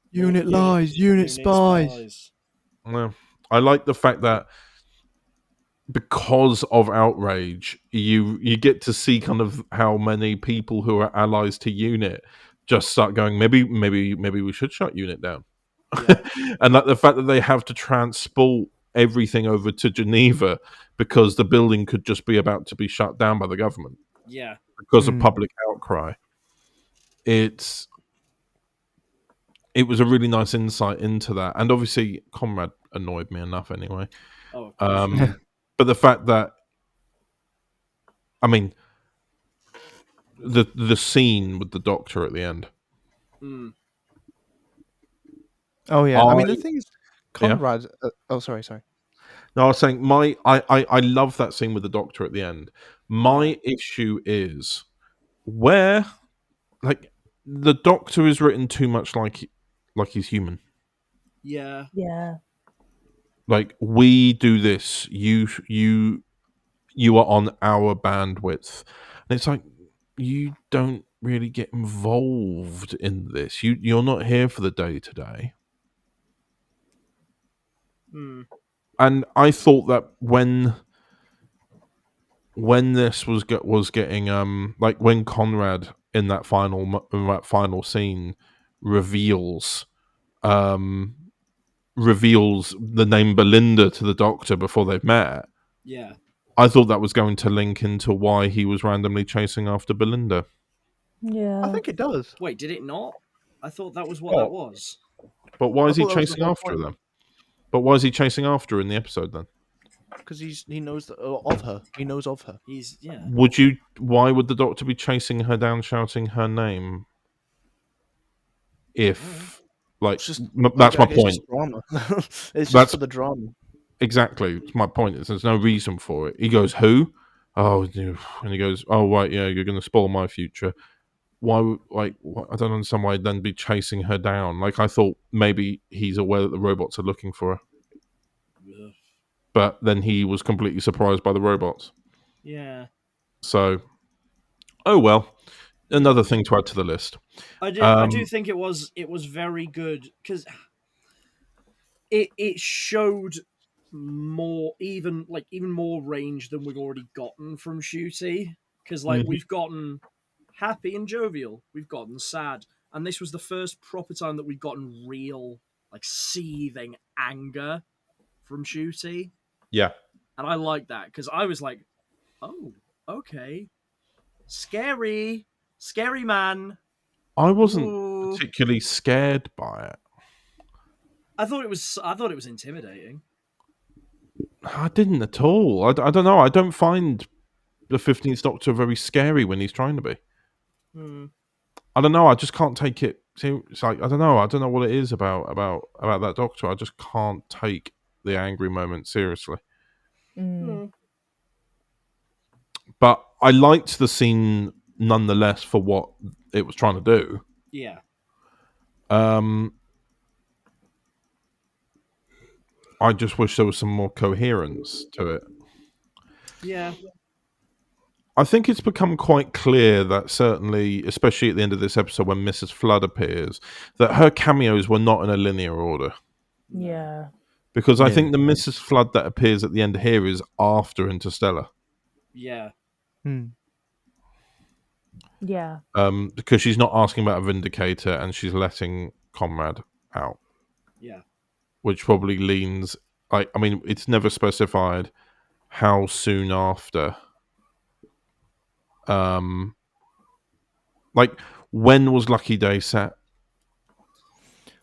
Unit lies, unit spies. Yeah. I like the fact that because of outrage, you get to see kind of how many people who are allies to Unit just start going, maybe we should shut Unit down. Yeah. And like the fact that they have to transport everything over to Geneva because the building could just be about to be shut down by the government. Yeah. Because of public outcry. It was a really nice insight into that. And obviously Comrade annoyed me enough anyway. Oh, of course. But the fact that, I mean, the scene with the doctor at the end. Oh yeah, I mean the thing is, Conrad. Yeah. Sorry. No, I was saying I love that scene with the doctor at the end. My issue is where, like, the doctor is written too much like he's human. Yeah. Yeah. Like, we do this. You are on our bandwidth, and it's like, you don't really get involved in this. You're not here for the day to day. And I thought that when this was getting like when Conrad in that final scene reveals the name Belinda to the doctor before they've met. Yeah. I thought that was going to link into why he was randomly chasing after Belinda. Yeah. I think it does. Wait, did it not? I thought that was what that was. But why is he chasing after her then? But why is he chasing after her in the episode then? Because he knows of her. He knows of her. Why would the doctor be chasing her down, shouting her name? If, like, that's my point. It's just drama. It's just for the drama. exactly. It's my point. There's no reason for it. He goes, "Who?" Oh, and he goes, "Oh, right, yeah, you're going to spoil my future." Why? Like, I don't understand why he'd then be chasing her down. Like, I thought maybe he's aware that the robots are looking for her, but then he was completely surprised by the robots. Yeah. So, oh well, another thing to add to the list. I do think it was very good because it showed even more range than we've already gotten from Shooty, because we've gotten happy and jovial, we've gotten sad, and this was the first proper time that we've gotten real seething anger from Shooty. Yeah, and I like that because I was like, oh, okay, scary man. I wasn't Ooh. particularly scared by it. I thought it was intimidating. I didn't at all. I don't know. I don't find the 15th Doctor very scary when he's trying to be. I don't know. I just can't take it. See, it's like I don't know. I don't know what it is about that Doctor. I just can't take the angry moment seriously. But I liked the scene nonetheless for what it was trying to do. Yeah. I just wish there was some more coherence to it. Yeah. I think it's become quite clear that certainly, especially at the end of this episode when Mrs. Flood appears, that her cameos were not in a linear order. Yeah. Because I think the Mrs. Flood that appears at the end here is after Interstellar. Yeah. Yeah. Because she's not asking about a Vindicator and she's letting Conrad out. Yeah. Which probably leans... I mean, it's never specified how soon after... when was Lucky Day set?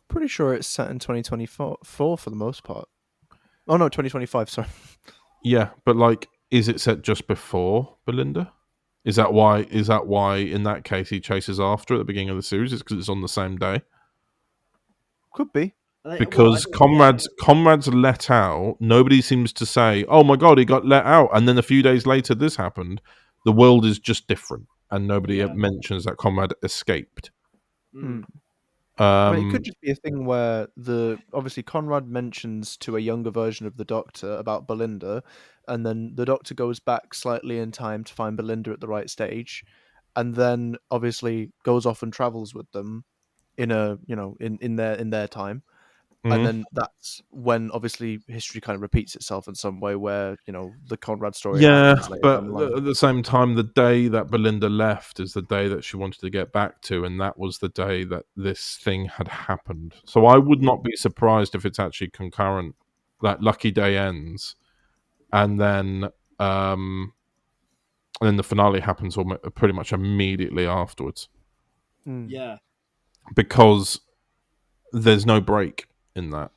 Pretty sure it's set in 2024 for the most part. Oh no, 2025. Sorry. Yeah, but is it set just before Belinda? Is that why? In that case he chases after at the beginning of the series? It's because it's on the same day. Could be. Because Comrade's let out. Nobody seems to say, "Oh my god, he got let out," and then a few days later this happened. The world is just different, and nobody mentions that Comrade escaped. I mean, it could just be a thing where obviously Conrad mentions to a younger version of the Doctor about Belinda, and then the Doctor goes back slightly in time to find Belinda at the right stage, and then obviously goes off and travels with them in their time. And then that's when obviously history kind of repeats itself in some way, where the Conrad story happens later but down the line. at the same time, the day that Belinda left is the day that she wanted to get back to, and that was the day that this thing had happened. So I would not be surprised if it's actually concurrent. That Lucky Day ends, and then the finale happens pretty much immediately afterwards. Yeah, because there's no break in that.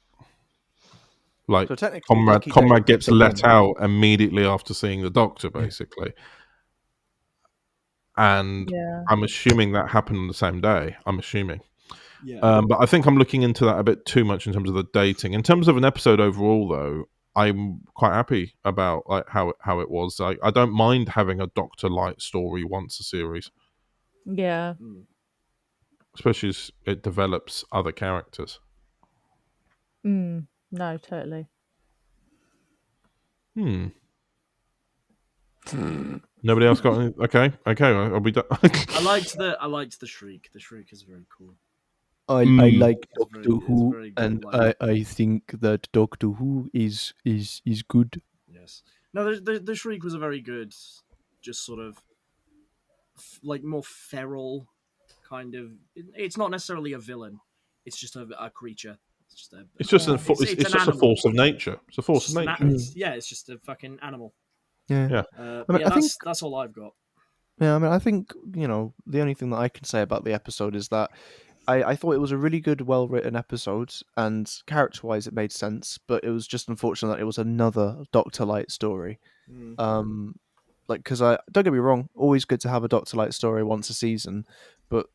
So Comrade gets let out immediately after seeing the Doctor, basically. And I'm assuming that happened on the same day. I'm assuming. Yeah. But I think I'm looking into that a bit too much in terms of the dating. In terms of an episode overall, though, I'm quite happy about how it was. I don't mind having a Doctor Light story once a series. Yeah. Especially as it develops other characters. No, totally. Nobody else got any? Okay, I'll be done. I liked the shriek. The shriek is very cool. I like Doctor Who, and I think that Doctor Who is good. Yes. No, the shriek was a very good, just sort of more feral kind of. It's not necessarily a villain. It's just a creature. It's just a force of nature. It's a force of nature. It's just a fucking animal. Yeah. I think that's all I've got. Yeah, I mean, I think the only thing that I can say about the episode is that I thought it was a really good, well-written episode, and character-wise, it made sense. But it was just unfortunate that it was another Doctor Light story. Because don't get me wrong, always good to have a Doctor Light story once a season, but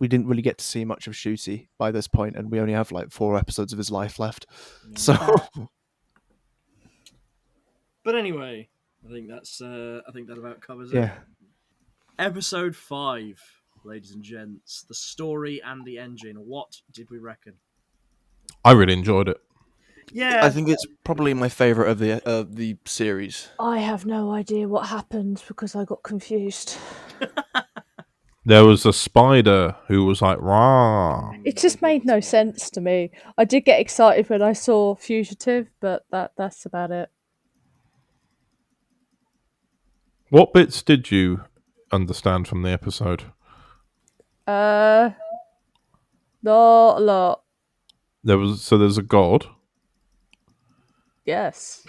we didn't really get to see much of Shooty by this point, and we only have 4 episodes of his life left. Yeah. So But anyway, I think that about covers it. Yeah. Episode 5, ladies and gents, the story and the engine. What did we reckon? I really enjoyed it. Yeah, I think it's probably my favourite of the series. I have no idea what happened because I got confused. There was a spider who was like, "Rah." It just made no sense to me. I did get excited when I saw Fugitive, but that's about it. What bits did you understand from the episode? Not a lot. There's a god, Yes.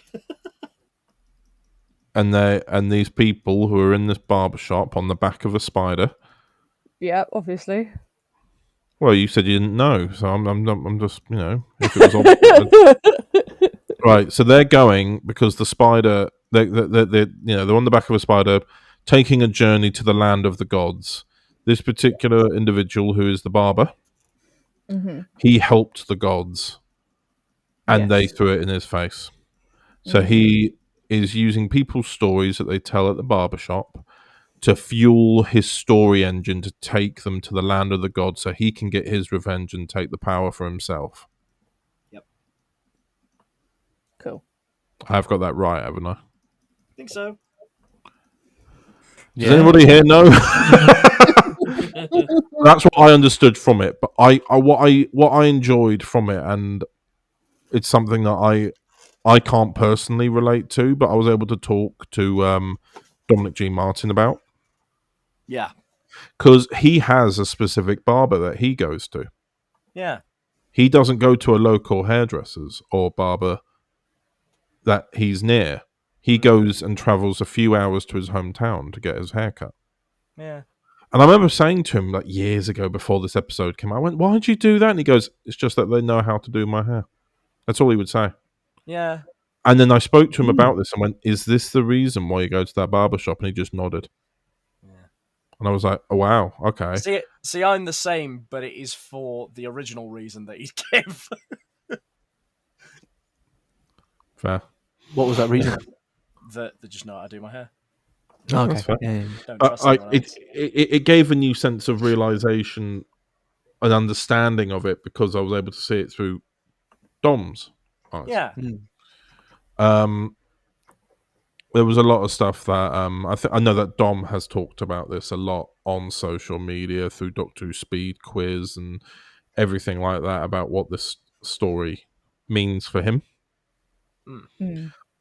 and these people who are in this barber shop on the back of a spider. Yeah, obviously. Well, you said you didn't know, so I'm just, if it was obvious. Right, so they're going because the spider, they're on the back of a spider, taking a journey to the land of the gods. This particular individual, who is the barber, he helped the gods, and they Yes. threw it in his face. So he is using people's stories that they tell at the barber shop to fuel his story engine to take them to the land of the gods, so he can get his revenge and take the power for himself. Yep. Cool. I've got that right, haven't I? I think so. Does anybody here know? That's what I understood from it. But what I enjoyed from it, and it's something that I can't personally relate to, but I was able to talk to Dominic G. Martin about, Yeah. because he has a specific barber that he goes to. Yeah. He doesn't go to a local hairdresser's or barber that he's near. He goes and travels a few hours to his hometown to get his hair cut. Yeah. And I remember saying to him, like, years ago before this episode came out, I went, "Why did you do that?" And he goes, "It's just that they know how to do my hair." That's all he would say. Yeah. And then I spoke to him about this and went, "Is this the reason why you go to that barber shop?" And he just nodded. Yeah. And I was like, "Oh, wow, okay." See, I'm the same, but it is for the original reason that he'd give. Fair. What was that reason? that they just know how to do my hair. Okay. That's fair. Yeah. Don't trust anyone else. It gave a new sense of realization and understanding of it, because I was able to see it through Dom's eyes. Yeah. There was a lot of stuff that I know that Dom has talked about this a lot on social media through Doctor Who Speed Quiz and everything like that, about what this story means for him.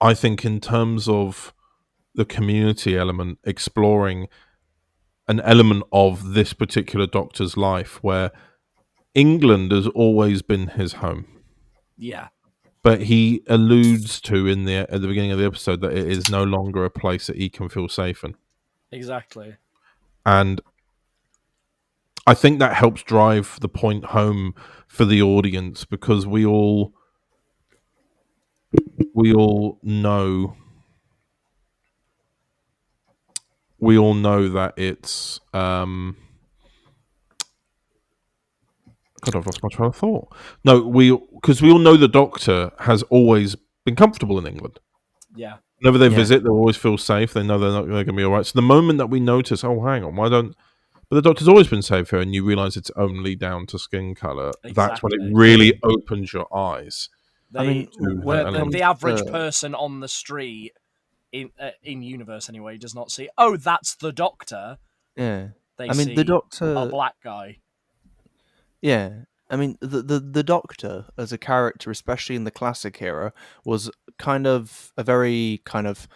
I think in terms of the community element, exploring an element of this particular Doctor's life where England has always been his home. Yeah. But he alludes to at the beginning of the episode that it is no longer a place that he can feel safe in. Exactly. And I think that helps drive the point home for the audience, because we all know that it's God, I've lost my train of thought. No, because we all know the Doctor has always been comfortable in England. Yeah. Whenever they visit, they always feel safe. They know they're going to be all right. So the moment that we notice, oh, hang on, but the Doctor's always been safe here, and you realise it's only down to skin colour. That's when it really opens your eyes. The average person on the street, in universe anyway, does not see, oh, that's the Doctor. Yeah. They see the Doctor, a black guy. Yeah. I mean, the Doctor as a character, especially in the classic era, was kind of a very kind of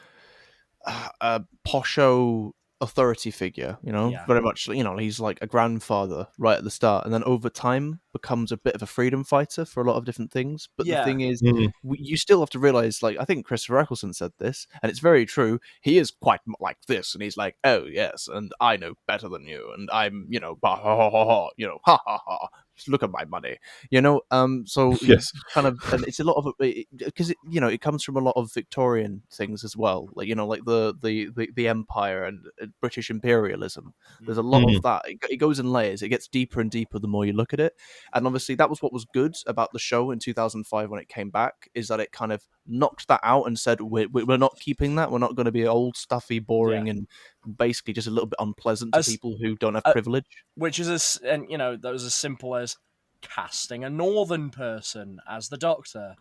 posho authority figure, very much, he's like a grandfather right at the start, and then over time becomes a bit of a freedom fighter for a lot of different things. But the thing is, you still have to realize, like, I think Christopher Eccleston said this, and it's very true. He is quite like this, and he's like, oh yes, and I know better than you, and I'm, bah, ha ha ha ha, ha ha ha. look at my money, you know. So Yes. kind of, and it's a lot of because it comes from a lot of Victorian things as well, like like the empire and British imperialism. There's a lot of that. It goes in layers. It gets deeper and deeper the more you look at it. And obviously, that was what was good about the show in 2005 when it came back, is that it kind of knocked that out and said, we're not keeping that. We're not going to be old, stuffy, boring, and basically just a little bit unpleasant to people who don't have privilege. Which is, that was as simple as casting a northern person as the Doctor.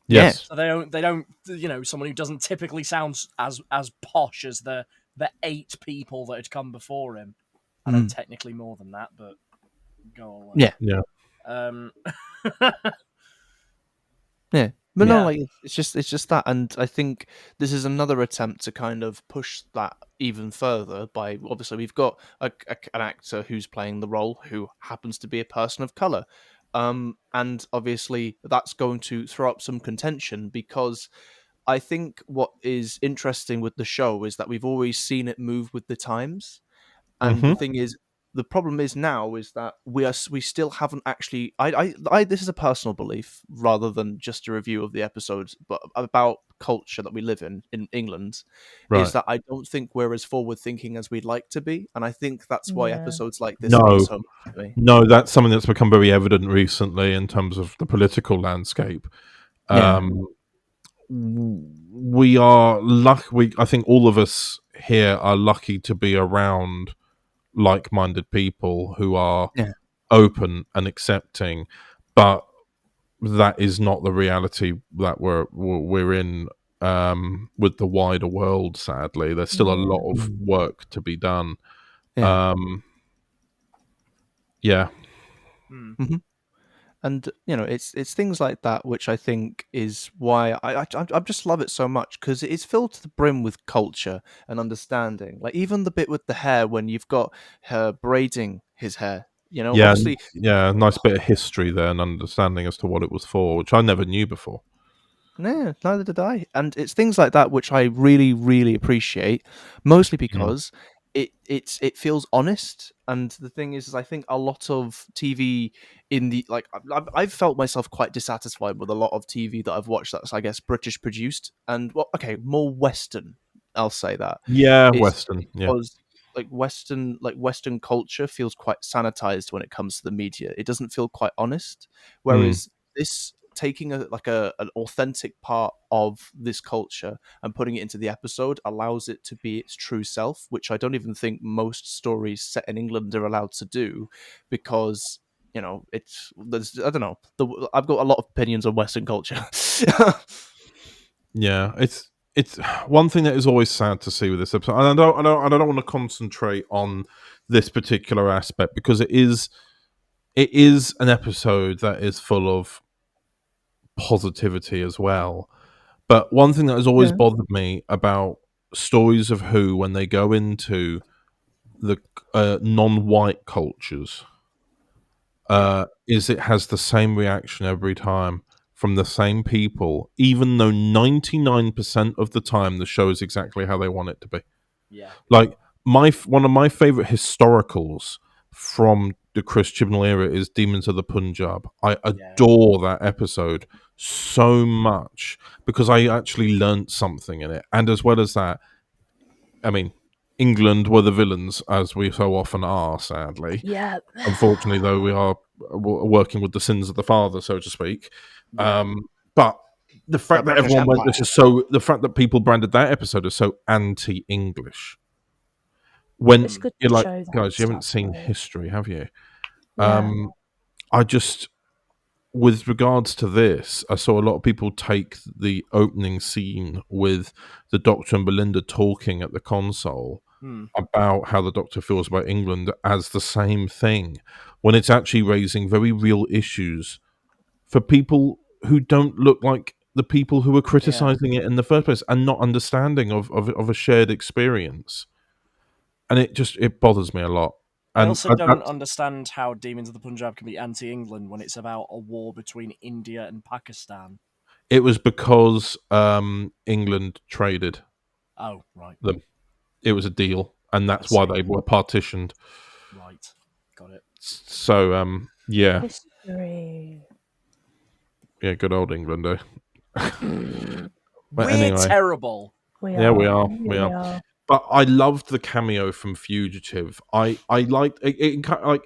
Yes. So they don't someone who doesn't typically sound as posh as the 8 people that had come before him. I know technically more than that, but go away. Yeah. Yeah. Yeah. But no, like it's just that, and I think this is another attempt to kind of push that even further by, obviously we've got an actor who's playing the role who happens to be a person of color, and obviously that's going to throw up some contention, because I think what is interesting with the show is that we've always seen it move with the times, and the thing is, the problem is now is that we still haven't actually. I this is a personal belief rather than just a review of the episodes, but about culture that we live in England, is that I don't think we're as forward thinking as we'd like to be, and I think that's why episodes like this mean so much to me. No, that's something that's become very evident recently in terms of the political landscape. We are lucky. I think all of us here are lucky to be around like-minded people who are open and accepting, but that is not the reality that we're in with the wider world. Sadly, there's still a lot of work to be done. And it's things like that which I think is why I just love it so much, because it's filled to the brim with culture and understanding. Like even the bit with the hair, when you've got her braiding his hair, obviously, nice bit of history there and understanding as to what it was for, which I never knew before. No, neither did I. And it's things like that which I really, really appreciate, mostly because it feels honest. And the thing is I think a lot of TV in the I've felt myself quite dissatisfied with a lot of TV that I've watched that's, I guess, British produced, and more Western. I'll say that. Western. Because Western culture feels quite sanitized when it comes to the media. It doesn't feel quite honest, whereas this, taking an authentic part of this culture and putting it into the episode, allows it to be its true self, which I don't even think most stories set in England are allowed to do, because I don't know. I've got a lot of opinions on Western culture. It's one thing that is always sad to see with this episode, and I don't want to concentrate on this particular aspect, because it is an episode that is full of positivity as well. But one thing that has always bothered me about stories of Who, when they go into the non-white cultures, is it has the same reaction every time from the same people, even though 99% of the time the show is exactly how they want it to be. Yeah. Like one of my favorite historicals from the Chris Chibnall era is Demons of the Punjab. I adore that episode so much because I actually learnt something in it. And as well as that, I mean, England were the villains, as we so often are, sadly. Yeah. Unfortunately, though, we are working with the sins of the father, so to speak. But the fact that everyone went, the fact that people branded that episode as so anti-English, when you're like, guys, you haven't seen history, have you? I just, with regards to this, I saw a lot of people take the opening scene with the Doctor and Belinda talking at the console about how the Doctor feels about England as the same thing, when it's actually raising very real issues for people who don't look like the people who were criticizing it in the first place and not understanding of a shared experience. And it bothers me a lot. I also don't understand how Demons of the Punjab can be anti-England when it's about a war between India and Pakistan. It was because England traded. Oh, right. Them. It was a deal, and that's why they were partitioned. Right, got it. So yeah, History. yeah, good old England, eh? But We're anyway, terrible. We yeah, are. we are, Yeah, we are. But I loved the cameo from Fugitive. I liked it. Like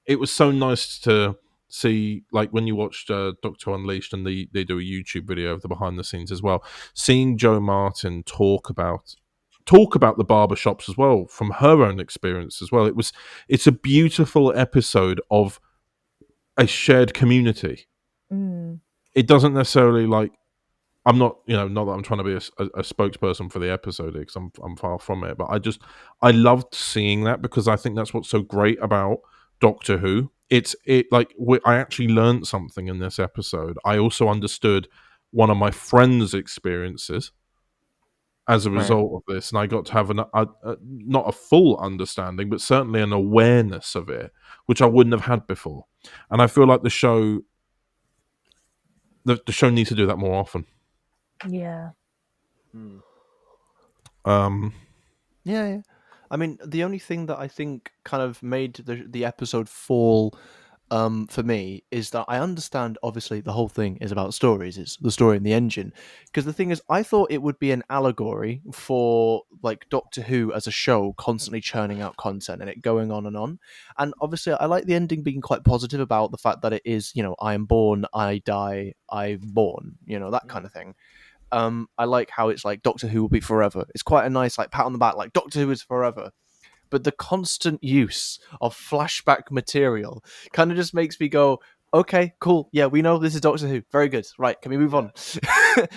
it was so nice to see, like when you watched Doctor Unleashed, and they do a YouTube video of the behind the scenes as well. Seeing Joe Martin talk about the barbershops as well from her own experience as well. It's a beautiful episode of a shared community. Mm. It doesn't necessarily like. I'm not, not that I'm trying to be a spokesperson for the episode, because I'm far from it. But I loved seeing that, because I think that's what's so great about Doctor Who. I actually learned something in this episode. I also understood one of my friend's experiences as a result of this, and I got to have not a full understanding, but certainly an awareness of it, which I wouldn't have had before. And I feel like the show needs to do that more often. Yeah. Yeah. I mean, the only thing that I think kind of made the episode fall for me is that I understand, obviously, the whole thing is about stories. It's the story in the engine. Because the thing is, I thought it would be an allegory for like Doctor Who as a show constantly churning out content and it going on and on. And obviously, I like the ending being quite positive about the fact that it is, I am born, I die, I'm born, that kind of thing. I like how it's like Doctor Who will be forever. It's quite a nice like pat on the back, like Doctor Who is forever. But the constant use of flashback material kind of just makes me go, okay, cool. Yeah, we know this is Doctor Who. Very good. Right, can we move on?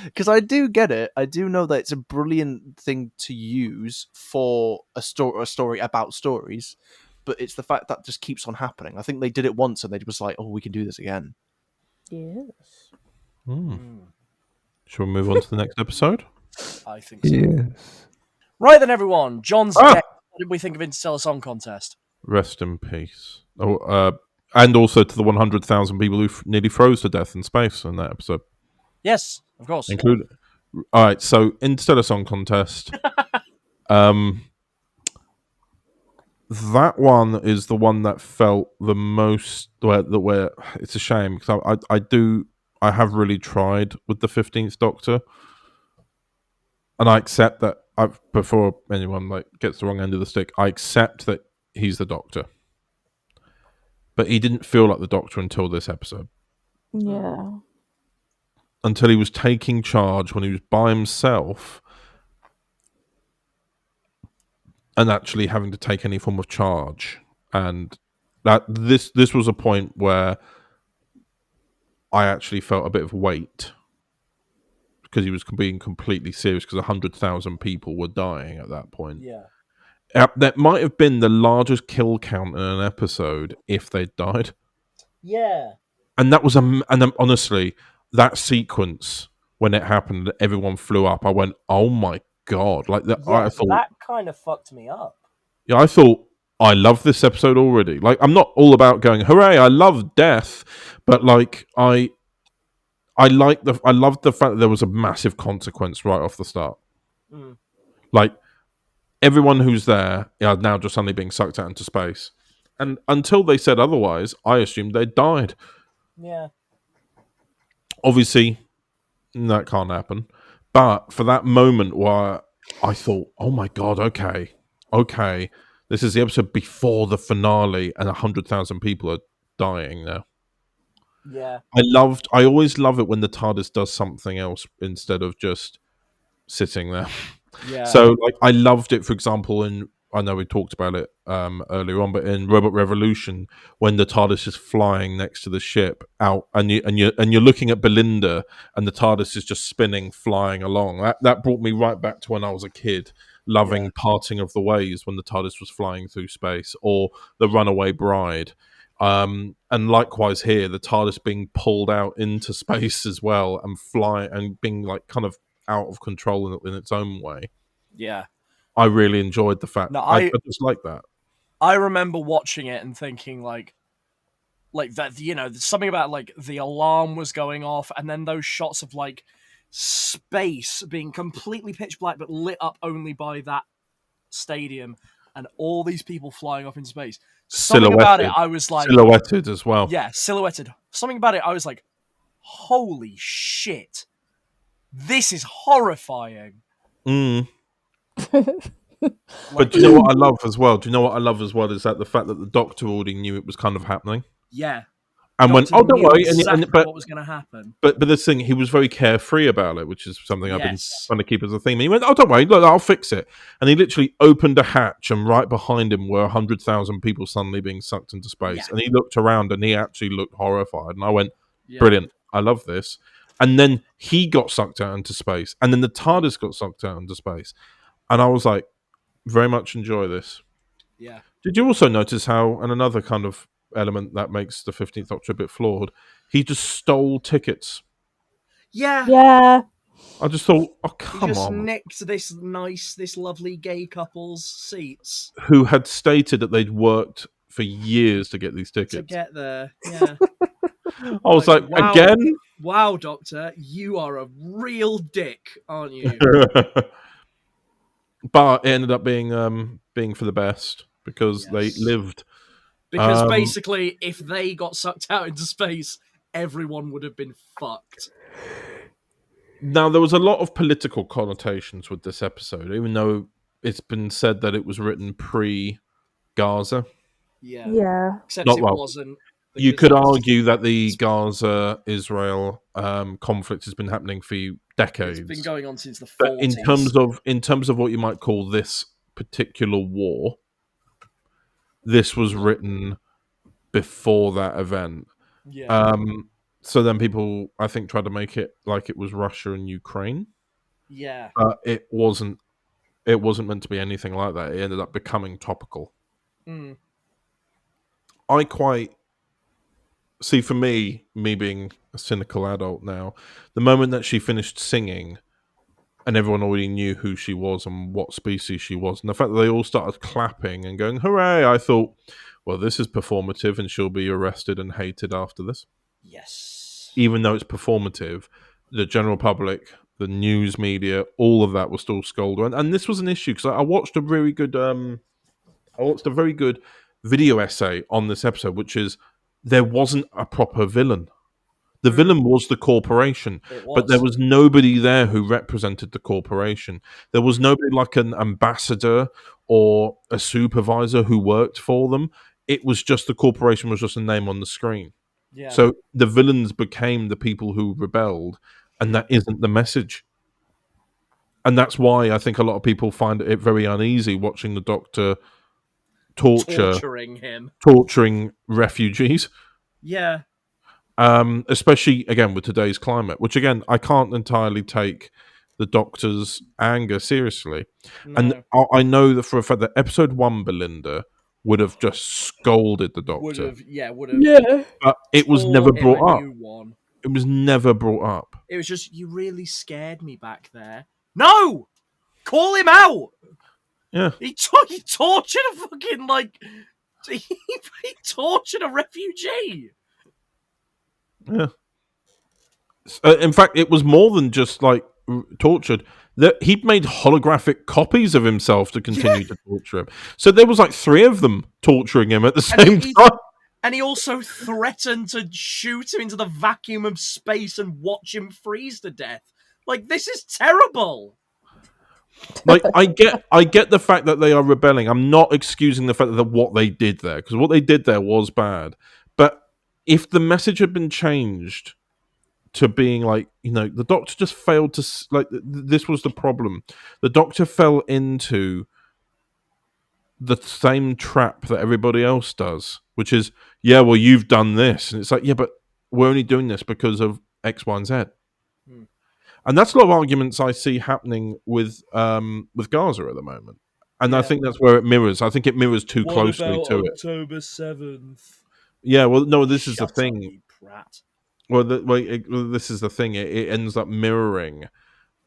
Because I do get it. I do know that it's a brilliant thing to use for a story about stories. But it's the fact that just keeps on happening. I think they did it once and they was like, oh, we can do this again. Yes. Shall we move on to the next episode? I think so. Yes. Right then, everyone. John's dead. What did we think of Interstellar Song Contest? Rest in peace. And also to the 100,000 people who nearly froze to death in space in that episode. Yes, of course. All right, so Interstellar Song Contest. That one is the one that felt the most where it's a shame, because I have really tried with the 15th Doctor, and I accept that. Before anyone gets the wrong end of the stick, I accept that he's the Doctor, but he didn't feel like the Doctor until this episode. Yeah. Until he was taking charge when he was by himself and actually having to take any form of charge. And that this was a point where I actually felt a bit of weight, because he was being completely serious, because 100,000 people were dying at that point. Yeah. That might have been the largest kill count in an episode if they'd died. Yeah. And that was honestly, that sequence when it happened, everyone flew up. I went, "Oh my god!" Like that. Yeah, I thought that kind of fucked me up. Yeah, I thought, I love this episode already. Like, I'm not all about going, hooray, I love death, but like I loved the fact that there was a massive consequence right off the start. Like, everyone who's there are now just suddenly being sucked out into space. And until they said otherwise, I assumed they'd died. Yeah. Obviously, that can't happen. But for that moment where I thought, oh my god, okay, this is the episode before the finale, and 100,000 people are dying now. Yeah. I always love it when the TARDIS does something else instead of just sitting there. Yeah. So, like, I loved it, for example, I know we talked about it earlier on, but in Robot Revolution, when the TARDIS is flying next to the ship out, and you're looking at Belinda, and the TARDIS is just spinning, flying along. That brought me right back to when I was a kid, loving Parting of the Ways when the TARDIS was flying through space, or The Runaway Bride. And likewise here, the TARDIS being pulled out into space as well, and flying and being like kind of out of control in its own way. Yeah. I really enjoyed the fact. No, I just like that. I remember watching it and thinking like that, something about like the alarm was going off, and then those shots of like space being completely pitch black but lit up only by that stadium, and all these people flying off in space. Something about it, I was like, silhouetted as well. yeah, silhouetted. Something about it, I was like, holy shit, this is horrifying. Mm. Like, But do you know what I love as well? Is that the fact that the Doctor already knew it was kind of happening. yeah, And went, Doctor don't knew worry. exactly But what was going to happen. But this thing, he was very carefree about it, which is something I've been Yes. trying to keep as a theme. And he went, don't worry, look, I'll fix it. And he literally opened a hatch, and right behind him were 100,000 people suddenly being sucked into space. Yeah. And he looked around, and he actually looked horrified. And I went, Yeah. brilliant, I love this. And then he got sucked out into space, and then the TARDIS got sucked out into space. And I was like, very much enjoy this. Yeah. Did you also notice how, and another kind of element that makes the 15th Doctor a bit flawed, he just stole tickets. Yeah. Yeah. I just thought, oh, He come just on. nicked this lovely gay couple's seats. Who had stated that they'd worked for years to get these tickets. To get there, yeah. I was like wow, again? Wow, Doctor, you are a real dick, aren't you? But it ended up being for the best because they lived. Because basically, if they got sucked out into space, everyone would have been fucked. Now, there was a lot of political connotations with this episode, even though it's been said that it was written pre-Gaza. Yeah. Yeah. Except Not it well. wasn't. You could argue that the Gaza-Israel conflict has been happening for decades. It's been going on since the 40s. But in terms of what you might call this particular war, this was written before that event. Yeah. So then people, I think, tried to make it like it was Russia and Ukraine. Yeah. But it wasn't meant to be anything like that. It ended up becoming topical. Mm. See, for me being a cynical adult now, the moment that she finished singing and everyone already knew who she was and what species she was, and the fact that they all started clapping and going, hooray, I thought, well, this is performative and she'll be arrested and hated after this. Yes. Even though it's performative, the general public, the news media, all of that was still scolded. And this was an issue because I watched a very good video essay on this episode, which is there wasn't a proper villain. The villain was the corporation, but there was nobody there who represented the corporation. There was nobody like an ambassador or a supervisor who worked for them. It was just the corporation was just a name on the screen. Yeah. So the villains became the people who rebelled, and that isn't the message. And that's why I think a lot of people find it very uneasy watching the Doctor torturing refugees. Yeah. Especially again with today's climate, which again I can't entirely take the Doctor's anger seriously. No. And I know that for a fact that episode 1 Belinda would have just scolded the Doctor. Would have. Yeah. But it was never brought up. It was never brought up. It was just, you really scared me back there. No! Call him out! Yeah. He tortured a fucking, he tortured a refugee! Yeah. In fact, it was more than just, tortured. He'd made holographic copies of himself to continue to torture him. So there was, 3 of them torturing him at the same time. And he also threatened to shoot him into the vacuum of space and watch him freeze to death. This is terrible! I get the fact that they are rebelling. I'm not excusing the fact that what they did there, because what they did there was bad. But if the message had been changed to being the Doctor just failed to, this was the problem. The Doctor fell into the same trap that everybody else does, which is, yeah, well, you've done this. And it's yeah, but we're only doing this because of X, Y, and Z. And that's a lot of arguments I see happening with Gaza at the moment. And I think that's where it mirrors. I think it mirrors too closely to it. October 7th? Yeah, well, no, this is the thing. Up, you prat. Well, this is the thing. It ends up mirroring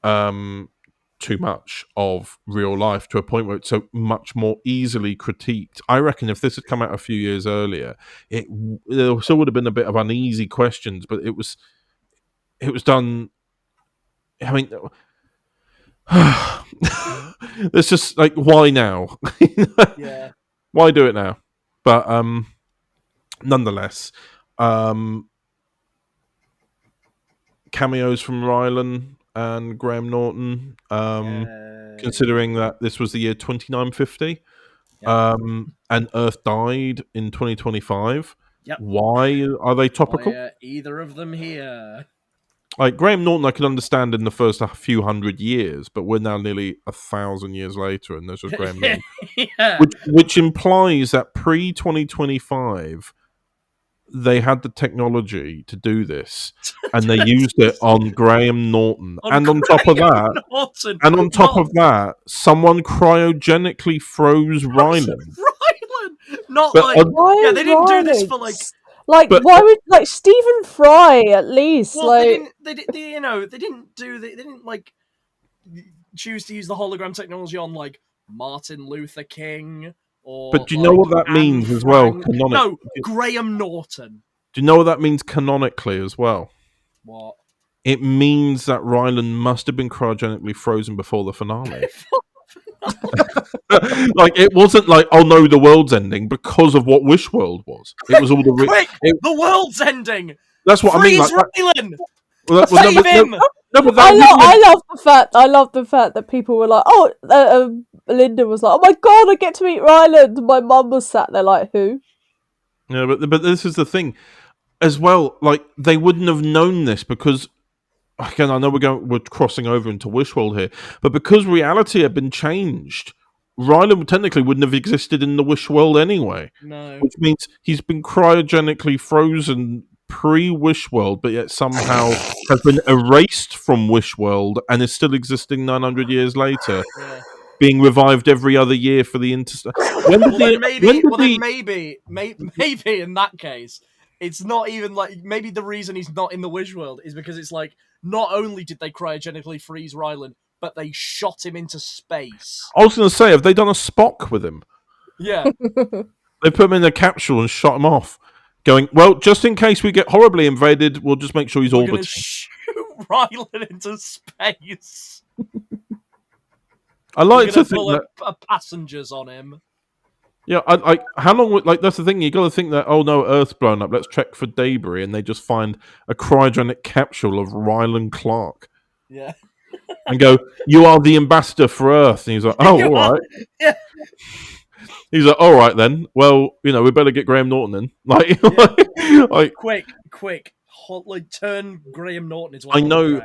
too much of real life to a point where it's so much more easily critiqued. I reckon if this had come out a few years earlier, there still would have been a bit of uneasy questions, but it was done. I mean, it's just why now? Yeah. Why do it now? But nonetheless, cameos from Rylan and Graham Norton. Considering that this was the year 2950, and Earth died in 2025. Yep. Why are they topical? Why are either of them here? Like Graham Norton, I could understand in the first few hundred years, but we're now nearly 1,000 years later, and there's just Graham Norton, which implies that pre-2025 they had the technology to do this, and they used it on Graham Norton. And on top of that, someone cryogenically froze Rylan. Not But they didn't do this for why would Stephen Fry at least? Well, they didn't choose to use the hologram technology on Martin Luther King. But do you know what that means as well? No, Graham Norton. Do you know what that means canonically as well? What? It means that Rylan must have been cryogenically frozen before the finale. It wasn't oh no, the world's ending because of what Wishworld was. It was all the the world's ending. That's what Freeze I mean. Rylan. Save him. I love the fact that people were like, Linda was like, oh my god, I get to meet Ryland. My mum was sat there like, who? Yeah, but this is the thing as well. They wouldn't have known this because, again, I know we're crossing over into Wishworld here, but because reality had been changed, Rylan technically wouldn't have existed in the Wishworld anyway. No, which means he's been cryogenically frozen pre-Wishworld, but yet somehow has been erased from Wishworld and is still existing 900 years later, being revived every other year for the Interstellar. Maybe in that case, it's not even maybe the reason he's not in the Wishworld is because it's not only did they cryogenically freeze Rylan, but they shot him into space. I was going to say, have they done a Spock with him? Yeah. They put him in a capsule and shot him off. Going, well, just in case we get horribly invaded, we'll just make sure he's orbiting. Shoot Rylan into space. I like to think that passengers on him. Yeah, how long would that's the thing. You got to think that Earth's blown up. Let's check for debris, and they just find a cryogenic capsule of Rylan Clark. Yeah. And go, you are the ambassador for Earth, and he's like, oh, all right. Yeah. He's like, all right then. Well, we better get Graham Norton in. Quick. Turn Graham Norton into I know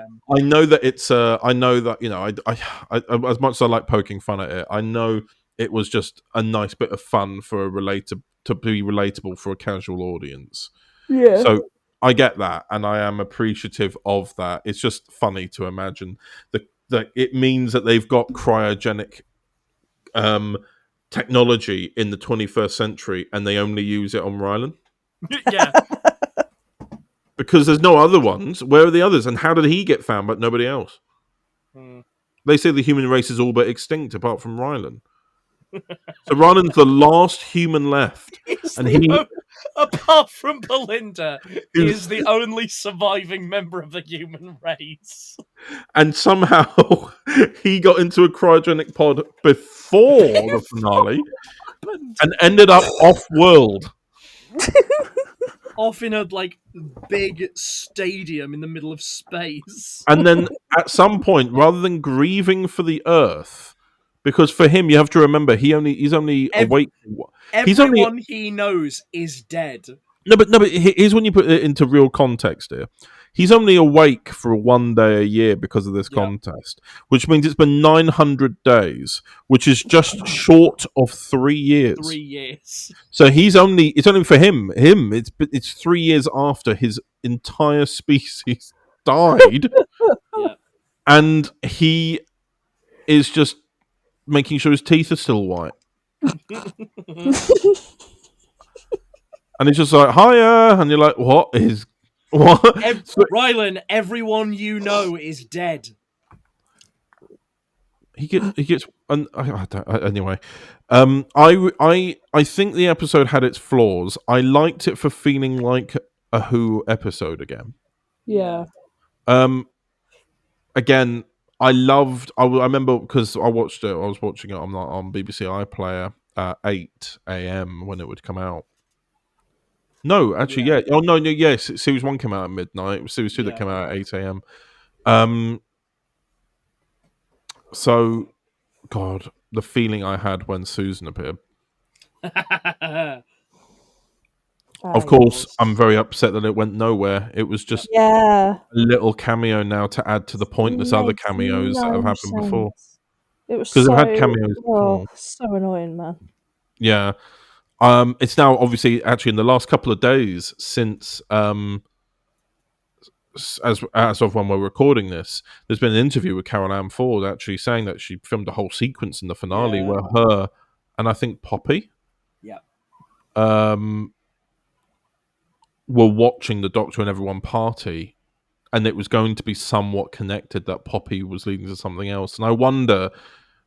that it's. I know that I as much as I like poking fun at it, I know it was just a nice bit of fun for to be relatable for a casual audience. Yeah. So I get that, and I am appreciative of that. It's just funny to imagine that it means that they've got cryogenic technology in the 21st century, and they only use it on Rylan. Yeah. Because there's no other ones. Where are the others? And how did he get found, but nobody else? They say the human race is all but extinct, apart from Rylan. So Rylan's the last human left, apart from Belinda, is the only surviving member of the human race. And somehow he got into a cryogenic pod before the finale and ended up off-world. Off in a big stadium in the middle of space. And then at some point, rather than grieving for the Earth, because for him, you have to remember, he's only awake. Everyone he knows is dead. No, but here's when you put it into real context here. He's only awake for 1 day a year because of this contest, which means it's been 900 days, which is just short of 3 years. 3 years. So it's only for him. It's 3 years after his entire species died, and he is just making sure his teeth are still white. And it's just like, hiya, and you're like, what? Rylan, everyone you know is dead. He gets. Anyway, I think the episode had its flaws. I liked it for feeling like a Who episode again. Yeah. Again, I remember because I was watching it on BBC iPlayer, 8 a.m. when it would come out. No, actually, yeah. Oh no, yes. Series 1 came out at midnight. It was Series 2 that came out at 8 a.m. So, God, the feeling I had when Susan appeared. Of course, I'm very upset that it went nowhere. It was just a little cameo now to add to the pointless other cameos that have happened before. It was Because they've had cameos before. So annoying, man. Yeah. It's now obviously actually in the last couple of days since as of when we're recording this, there's been an interview with Carol Ann Ford actually saying that she filmed a whole sequence in the finale where her and I think Poppy were watching the Doctor and everyone party, and it was going to be somewhat connected that Poppy was leading to something else. And I wonder,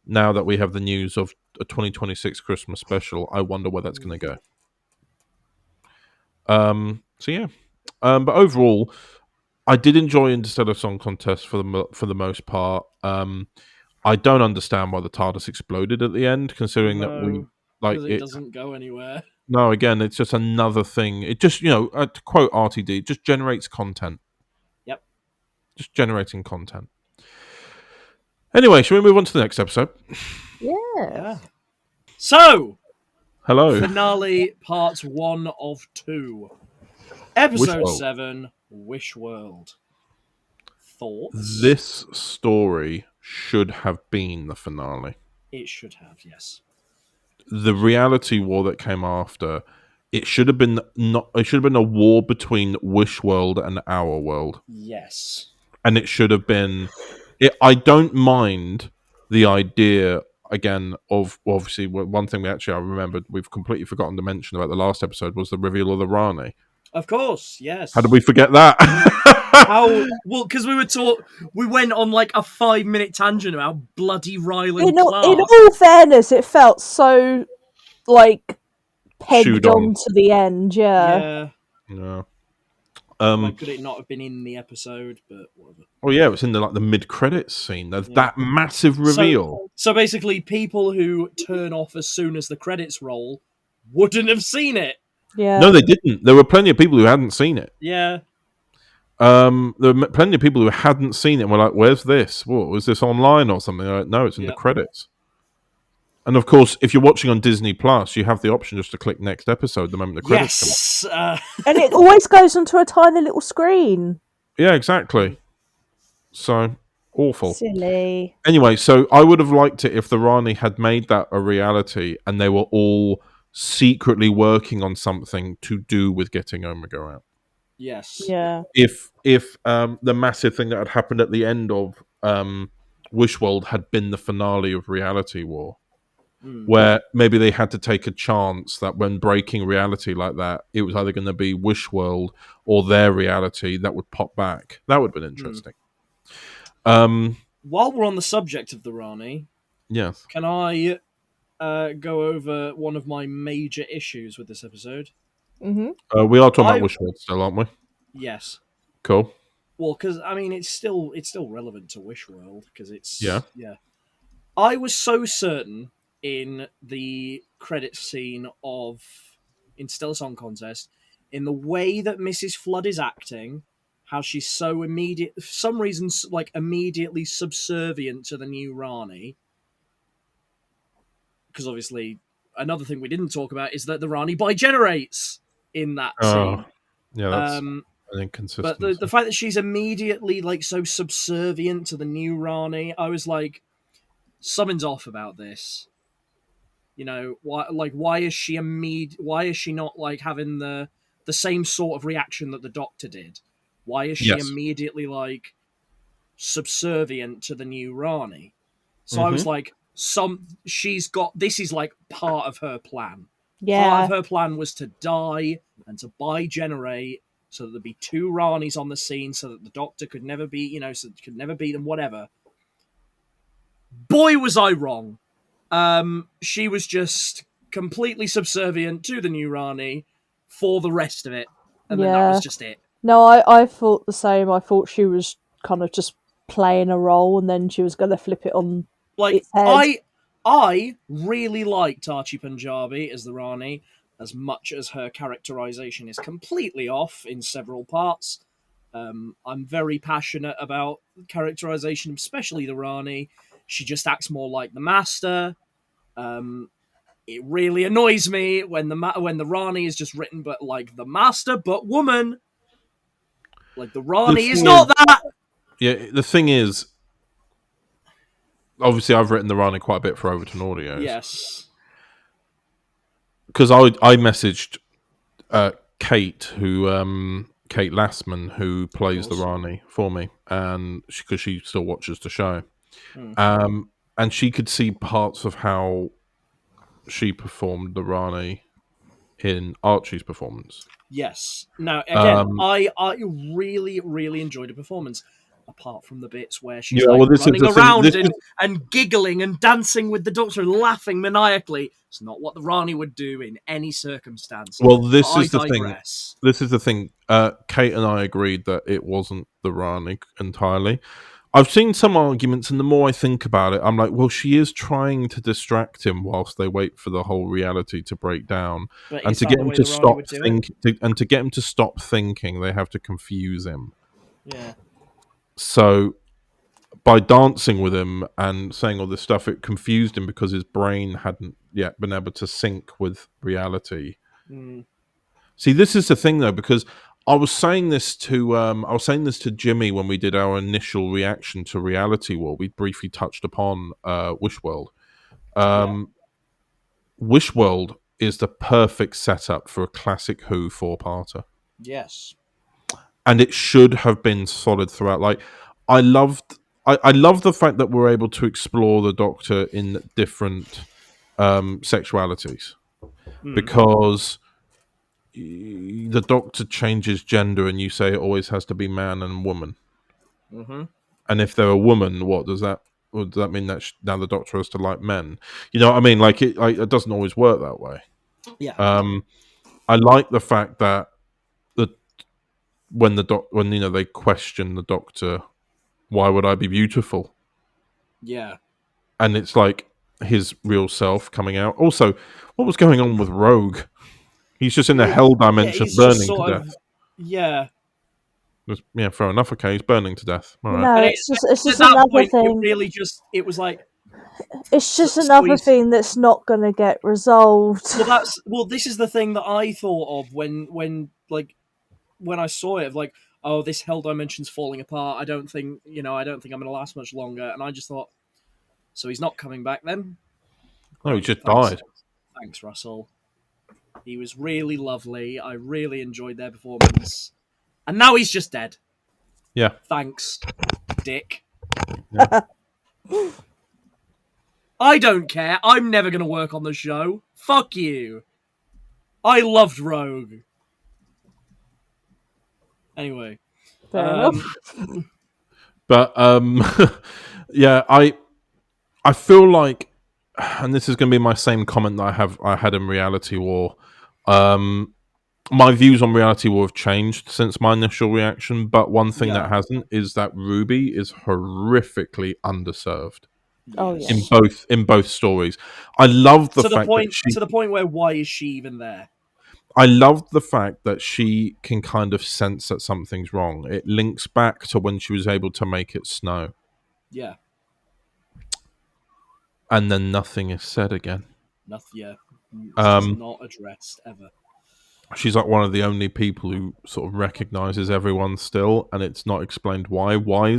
now that we have the news of a 2026 Christmas special, I wonder where that's going to go. So yeah, but overall, I did enjoy Interstellar Song Contest for the most part. I don't understand why the TARDIS exploded at the end, considering that it doesn't go anywhere. No, again, it's just another thing. It just, to quote RTD, it just generates content. Yep. Just generating content. Anyway, shall we move on to the next episode? Yeah. So, hello. Finale part 1 of 2. Episode 7, Wish World. Thoughts? This story should have been the finale. It should have, yes. The reality war that came after, it should have been a war between Wish World and our world. Yes. And it should have been I don't mind the idea again of obviously one thing I remembered we've completely forgotten to mention about the last episode was the reveal of the Rani. Of course, yes. How did we forget that? Because we went on like a 5-minute tangent about bloody Ryland Clark. In all fairness, it felt so like pegged on to the end. Yeah. Could it not have been in the episode? But whatever. Oh yeah, it was in the mid-credits scene. That massive reveal. So basically, people who turn off as soon as the credits roll wouldn't have seen it. Yeah. No, they didn't. There were plenty of people who hadn't seen it. Yeah. There were plenty of people who hadn't seen it and were like, "Where's this? What was this online or something?" Like, no, it's in the credits. And of course, if you're watching on Disney Plus, you have the option just to click next episode the moment the credits come up. And it always goes onto a tiny little screen. Yeah, exactly. So awful. Silly. Anyway, so I would have liked it if the Rani had made that a reality and they were all secretly working on something to do with getting Omega out. Yes. Yeah. If the massive thing that had happened at the end of Wishworld had been the finale of Reality War, where maybe they had to take a chance that when breaking reality like that, it was either going to be Wishworld or their reality that would pop back. That would have been interesting. While we're on the subject of the Rani, yes, can I go over one of my major issues with this episode? Mm-hmm. We are talking about Wishworld still, aren't we? Yes. Cool. Well, because I mean, it's still relevant to Wishworld because it's yeah. I was so certain in the credits scene of Interstellar Song Contest, in the way that Mrs. Flood is acting, how she's so immediate, for some reason, like immediately subservient to the new Rani. Because obviously, another thing we didn't talk about is that the Rani bigenerates in that scene. Yeah, that's an inconsistency. But the fact that she's immediately like so subservient to the new Rani, I was like, something's off about this. You know, why is she not like having the same sort of reaction that the Doctor did? Why is she immediately like subservient to the new Rani? So I was like, she's got, this is like part of her plan. Yeah. Part of her plan was to die and to bigenerate so that there'd be 2 Ranis on the scene so that the Doctor could never be, could never beat them, whatever. Boy, was I wrong. She was just completely subservient to the new Rani for the rest of it. And then that was just it. No, I thought the same. I thought she was kind of just playing a role and then she was going to flip it on its head. I really liked Archie Punjabi as the Rani, as much as her characterization is completely off in several parts. I'm very passionate about characterization, especially the Rani. She just acts more like the Master. It really annoys me when the Rani is just written but like the Master but woman. Like the Rani is not that. Yeah, the thing is, obviously, I've written the Rani quite a bit for Overton Audios. Yes. Because I messaged Kate, Kate Lassman, who plays the Rani for me, and because she still watches the show, and she could see parts of how she performed the Rani in Archie's performance. Yes. Now, again, I really, really enjoyed the performance, apart from the bits where she's running around and giggling and dancing with the Doctor and laughing maniacally. It's not what the Rani would do in any circumstance. Well, this is the digress. thing. This is the thing. Kate and I agreed that it wasn't the Rani entirely. I've seen some arguments, and the more I think about it, I'm like, well, she is trying to distract him whilst they wait for the whole reality to break down, and to get him to stop thinking, and to get him to stop thinking, they have to confuse him. Yeah. So, by dancing with him and saying all this stuff, it confused him because his brain hadn't yet been able to sync with reality. See, this is the thing, though, because I was saying this to Jimmy when we did our initial reaction to Reality War. We briefly touched upon Wishworld. Wishworld is the perfect setup for a classic Who four-parter. Yes, and it should have been solid throughout. Like, I love the fact that we're able to explore the Doctor in different sexualities, because the Doctor changes gender, and you say it always has to be man and woman. And if they're a woman, what does that? Does that mean that now the Doctor has to like men? You know what I mean? Like it doesn't always work that way. Yeah. I like the fact that when they question the Doctor, why would I be beautiful? Yeah. And it's like his real self coming out. Also, what was going on with Rogue? He's just in the hell dimension, burning to death. Yeah. Yeah, fair enough. Okay, he's burning to death. All right. No, it's just another thing. It was like, it's just another thing that's not going to get resolved. Well, this is the thing that I thought of when I saw it, of like, oh, this hell dimension's falling apart. I don't think I'm going to last much longer. And I just thought, so he's not coming back then? No, he just died. Thanks, Russell. He was really lovely. I really enjoyed their performance. And now he's just dead. Yeah. Thanks, Dick. Yeah. I don't care. I'm never going to work on the show. Fuck you. I loved Rogue. Anyway. Fair enough. But, yeah, I feel like, and this is going to be my same comment that I had in Reality War. My views on Reality War have changed since my initial reaction, but one thing that hasn't is that Ruby is horrifically underserved. Oh, yes. In both stories. I love the fact that to the point where why is she even there? I love the fact that she can kind of sense that something's wrong. It links back to when she was able to make it snow. Yeah. And then nothing is said again. Nothing. Yeah. It's not addressed ever. She's like one of the only people who sort of recognizes everyone still, and it's not explained why. Why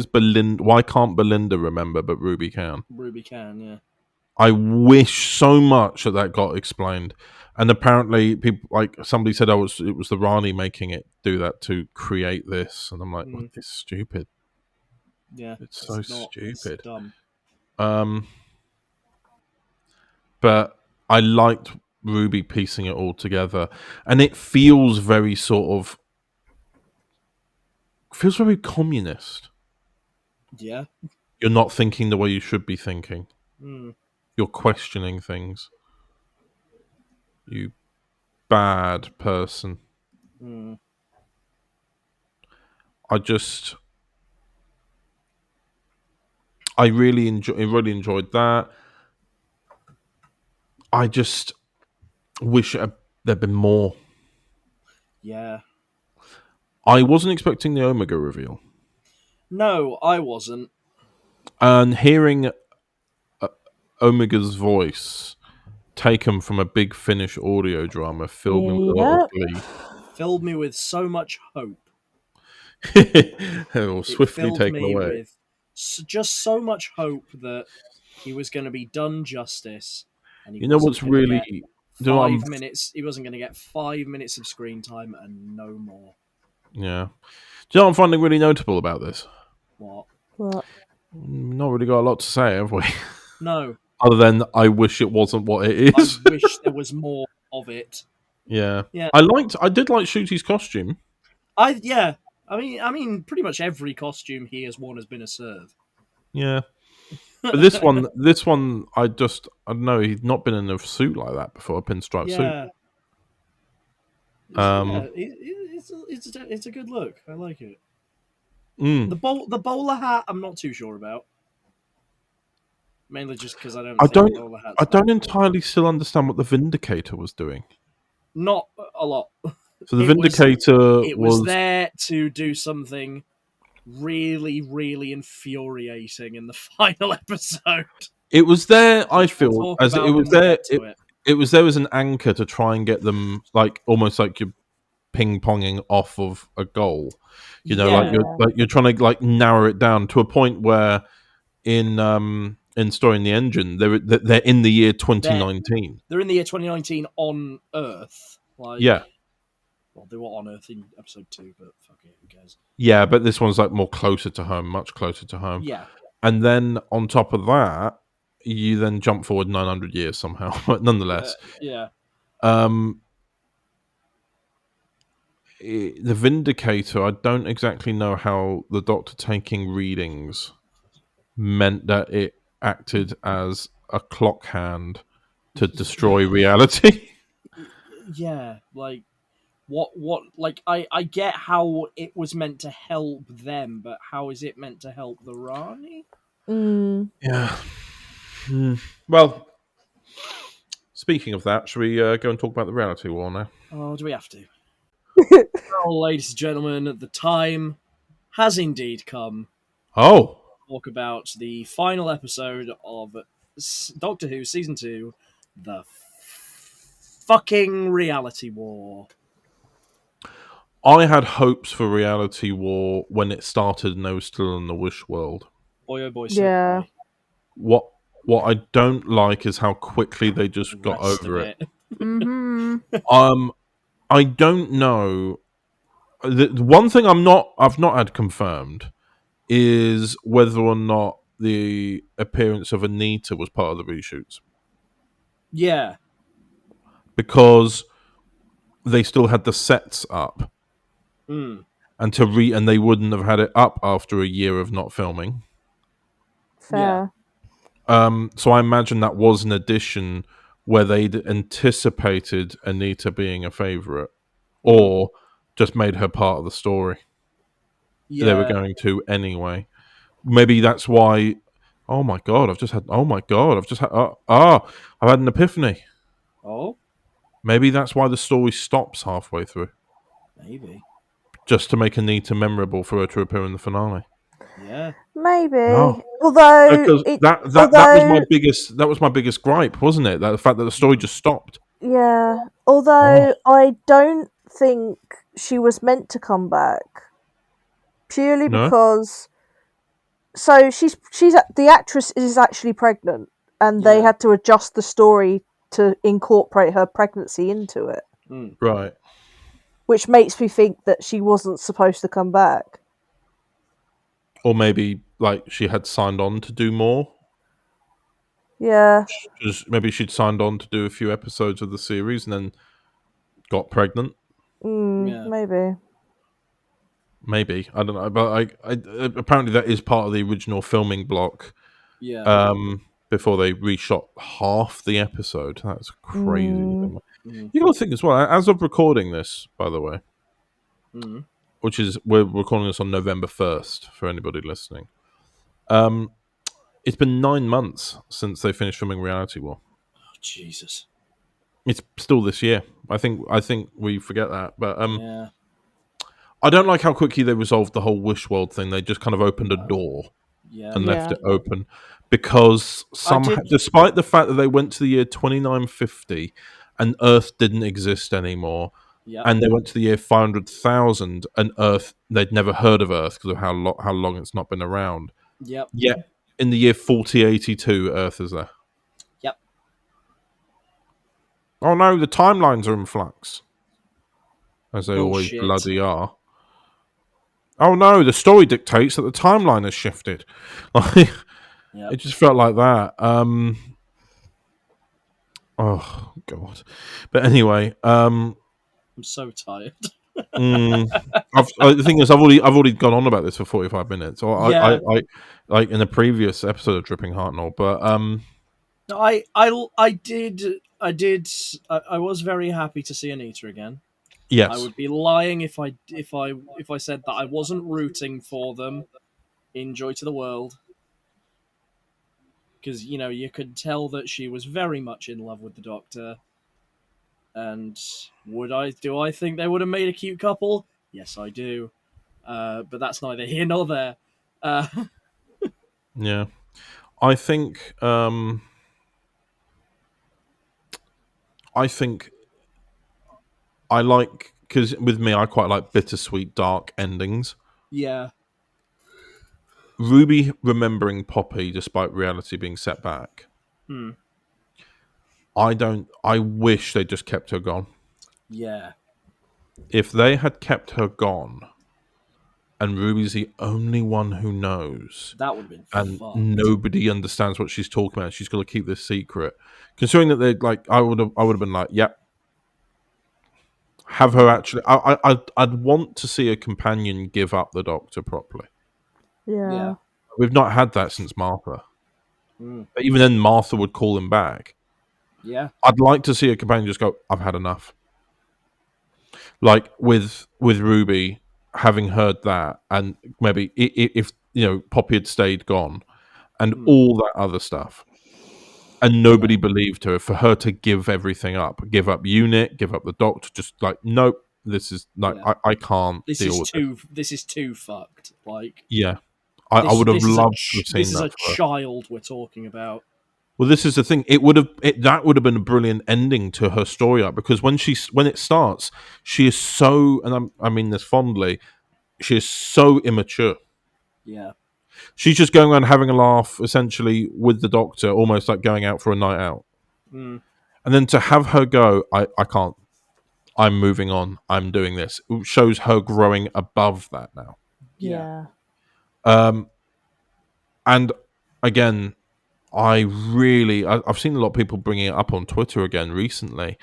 can't Belinda remember, but Ruby can? Ruby can, yeah. I wish so much that got explained. And apparently, people, like somebody said, it was the Rani making it do that to create this, and I'm like, what? It's stupid. Yeah, it's so stupid. It's dumb. But I liked Ruby piecing it all together, and it feels very very communist. Yeah, you're not thinking the way you should be thinking. You're questioning things. You bad person. I really enjoyed that. I just wish there'd been more. Yeah. I wasn't expecting the Omega reveal. No, I wasn't. And hearing Omega's voice taken from a Big Finish audio drama filled me with a lot of glee. Filled me with so much hope. Or It swiftly filled taken me away. with just so much hope that he was going to be done justice, and he You know what's wasn't gonna really... get You know what 5 minutes. He wasn't going to get 5 minutes of screen time and no more. Yeah. Do you know what I'm finding really notable about this? What? Not really got a lot to say, have we? No. Other than I wish it wasn't what it is. I wish there was more of it. Yeah. Yeah. I did like Shooty's costume. I mean, pretty much every costume he has worn has been a serve. Yeah. But this one, I don't know. He's not been in a suit like that before, a pinstripe suit. It's a good look. I like it. Mm. The bowler hat, I'm not too sure about. Mainly just because I don't entirely still understand what the Vindicator was doing. Not a lot. So the Vindicator was there to do something really, really infuriating in the final episode. It was there, I feel, as it was there. It was there as an anchor to try and get them, like, almost like you're ping-ponging off of a goal. You know, like you're trying to, like, narrow it down to a point where in Storing the Engine, they're in the year 2019. They're in the year 2019 on Earth. Like, yeah. Well, they were on Earth in episode 2, but fuck it, who cares? Yeah, but this one's like more closer to home, much closer to home. Yeah. And then on top of that, you then jump forward 900 years somehow. But nonetheless, yeah. The Vindicator, I don't exactly know how the Doctor taking readings meant that it acted as a clock hand to destroy reality. Yeah, like what like I get how it was meant to help them, but how is it meant to help the Rani? Yeah. Well, speaking of that, should we go and talk about the reality war now? Oh, do we have to? Well, ladies and gentlemen, the time has indeed come. Oh. Talk about the final episode of Doctor Who Season 2, the fucking reality war. I had hopes for reality war when it started and they were still in the Wish world. Boy, oh boy, yeah. What I don't like is how quickly they just got over it. Mm-hmm. I don't know. The one thing I've not had confirmed is whether or not the appearance of Anita was part of the reshoots. Yeah. Because they still had the sets up. Mm. And they wouldn't have had it up after a year of not filming. Fair. So I imagine that was an addition where they'd anticipated Anita being a favourite, or just made her part of the story. Yeah. They were going to anyway. Maybe that's why. Oh my god! I've had an epiphany. Oh. Maybe that's why the story stops halfway through. Maybe. Just to make Anita memorable for her to appear in the finale. Yeah. Maybe. No. Although that was my biggest gripe, wasn't it? That the fact that the story just stopped. Yeah. Although I don't think she was meant to come back. Purely because she's the actress is actually pregnant, and they had to adjust the story to incorporate her pregnancy into it. Right. Which makes me think that she wasn't supposed to come back. Or maybe like she had signed on to do more. Yeah. Maybe she'd signed on to do a few episodes of the series and then got pregnant. Maybe. Maybe. I don't know. But I apparently that is part of the original filming block. Yeah. Before they reshot half the episode. That's crazy. You got to think as well, as of recording this, by the way, which is, we're recording this on November 1st for anybody listening. It's been 9 months since they finished filming Reality War. Jesus. It's still this year. I think we forget that, but Yeah. I don't like how quickly they resolved the whole Wish World thing. They just kind of opened a door and left it open, because despite the fact that they went to the year 2950 and Earth didn't exist anymore, and they went to the year 500,000 and Earth, they'd never heard of Earth because of how long it's not been around. Yep. Yet in the year 4082, Earth is there. Yep. Oh no, the timelines are in flux, as they always Bullshit. bloody are. Oh no, the story dictates that the timeline has shifted. Like, it just felt like that. Oh god. But anyway, I'm so tired. the thing is, I've already gone on about this for 45 minutes. Or I like in a previous episode of Dripping Hartnell. But I was very happy to see Anita again. yes, I would be lying if I said that I wasn't rooting for them in Joy to the World, because you could tell that she was very much in love with the Doctor. And do I think they would have made a cute couple? Yes, I do. But that's neither here nor there. yeah, I think I like, because with me, I quite like bittersweet, dark endings. Yeah. Ruby remembering Poppy despite reality being set back. I wish they just kept her gone. Yeah. If they had kept her gone, and Ruby's the only one who knows, that would have been and fucked. nobody understands what she's talking about, she's got to keep this secret. Considering that they I would have been like, yep. Have her actually. I'd want to see a companion give up the Doctor properly. Yeah. We've not had that since Martha. But even then, Martha would call him back. Yeah. I'd like to see a companion just go, I've had enough. Like with Ruby having heard that, and maybe if Poppy had stayed gone, and all that other stuff, and nobody believed her, for her to give everything up, give up UNIT, give up the Doctor, just like, nope, this is like, I can't deal with it. This is too fucked. Like, yeah, I would have loved to have seen that. This is a child we're talking about. Well, this is the thing. That would have been a brilliant ending to her story arc, because when it starts, she is so, and I mean this fondly, she is so immature. Yeah. She's just going around having a laugh, essentially, with the Doctor, almost like going out for a night out. And then to have her go, I can't. I'm moving on. I'm doing this. It shows her growing above that now. Yeah. And again, I've seen a lot of people bringing it up on Twitter again recently.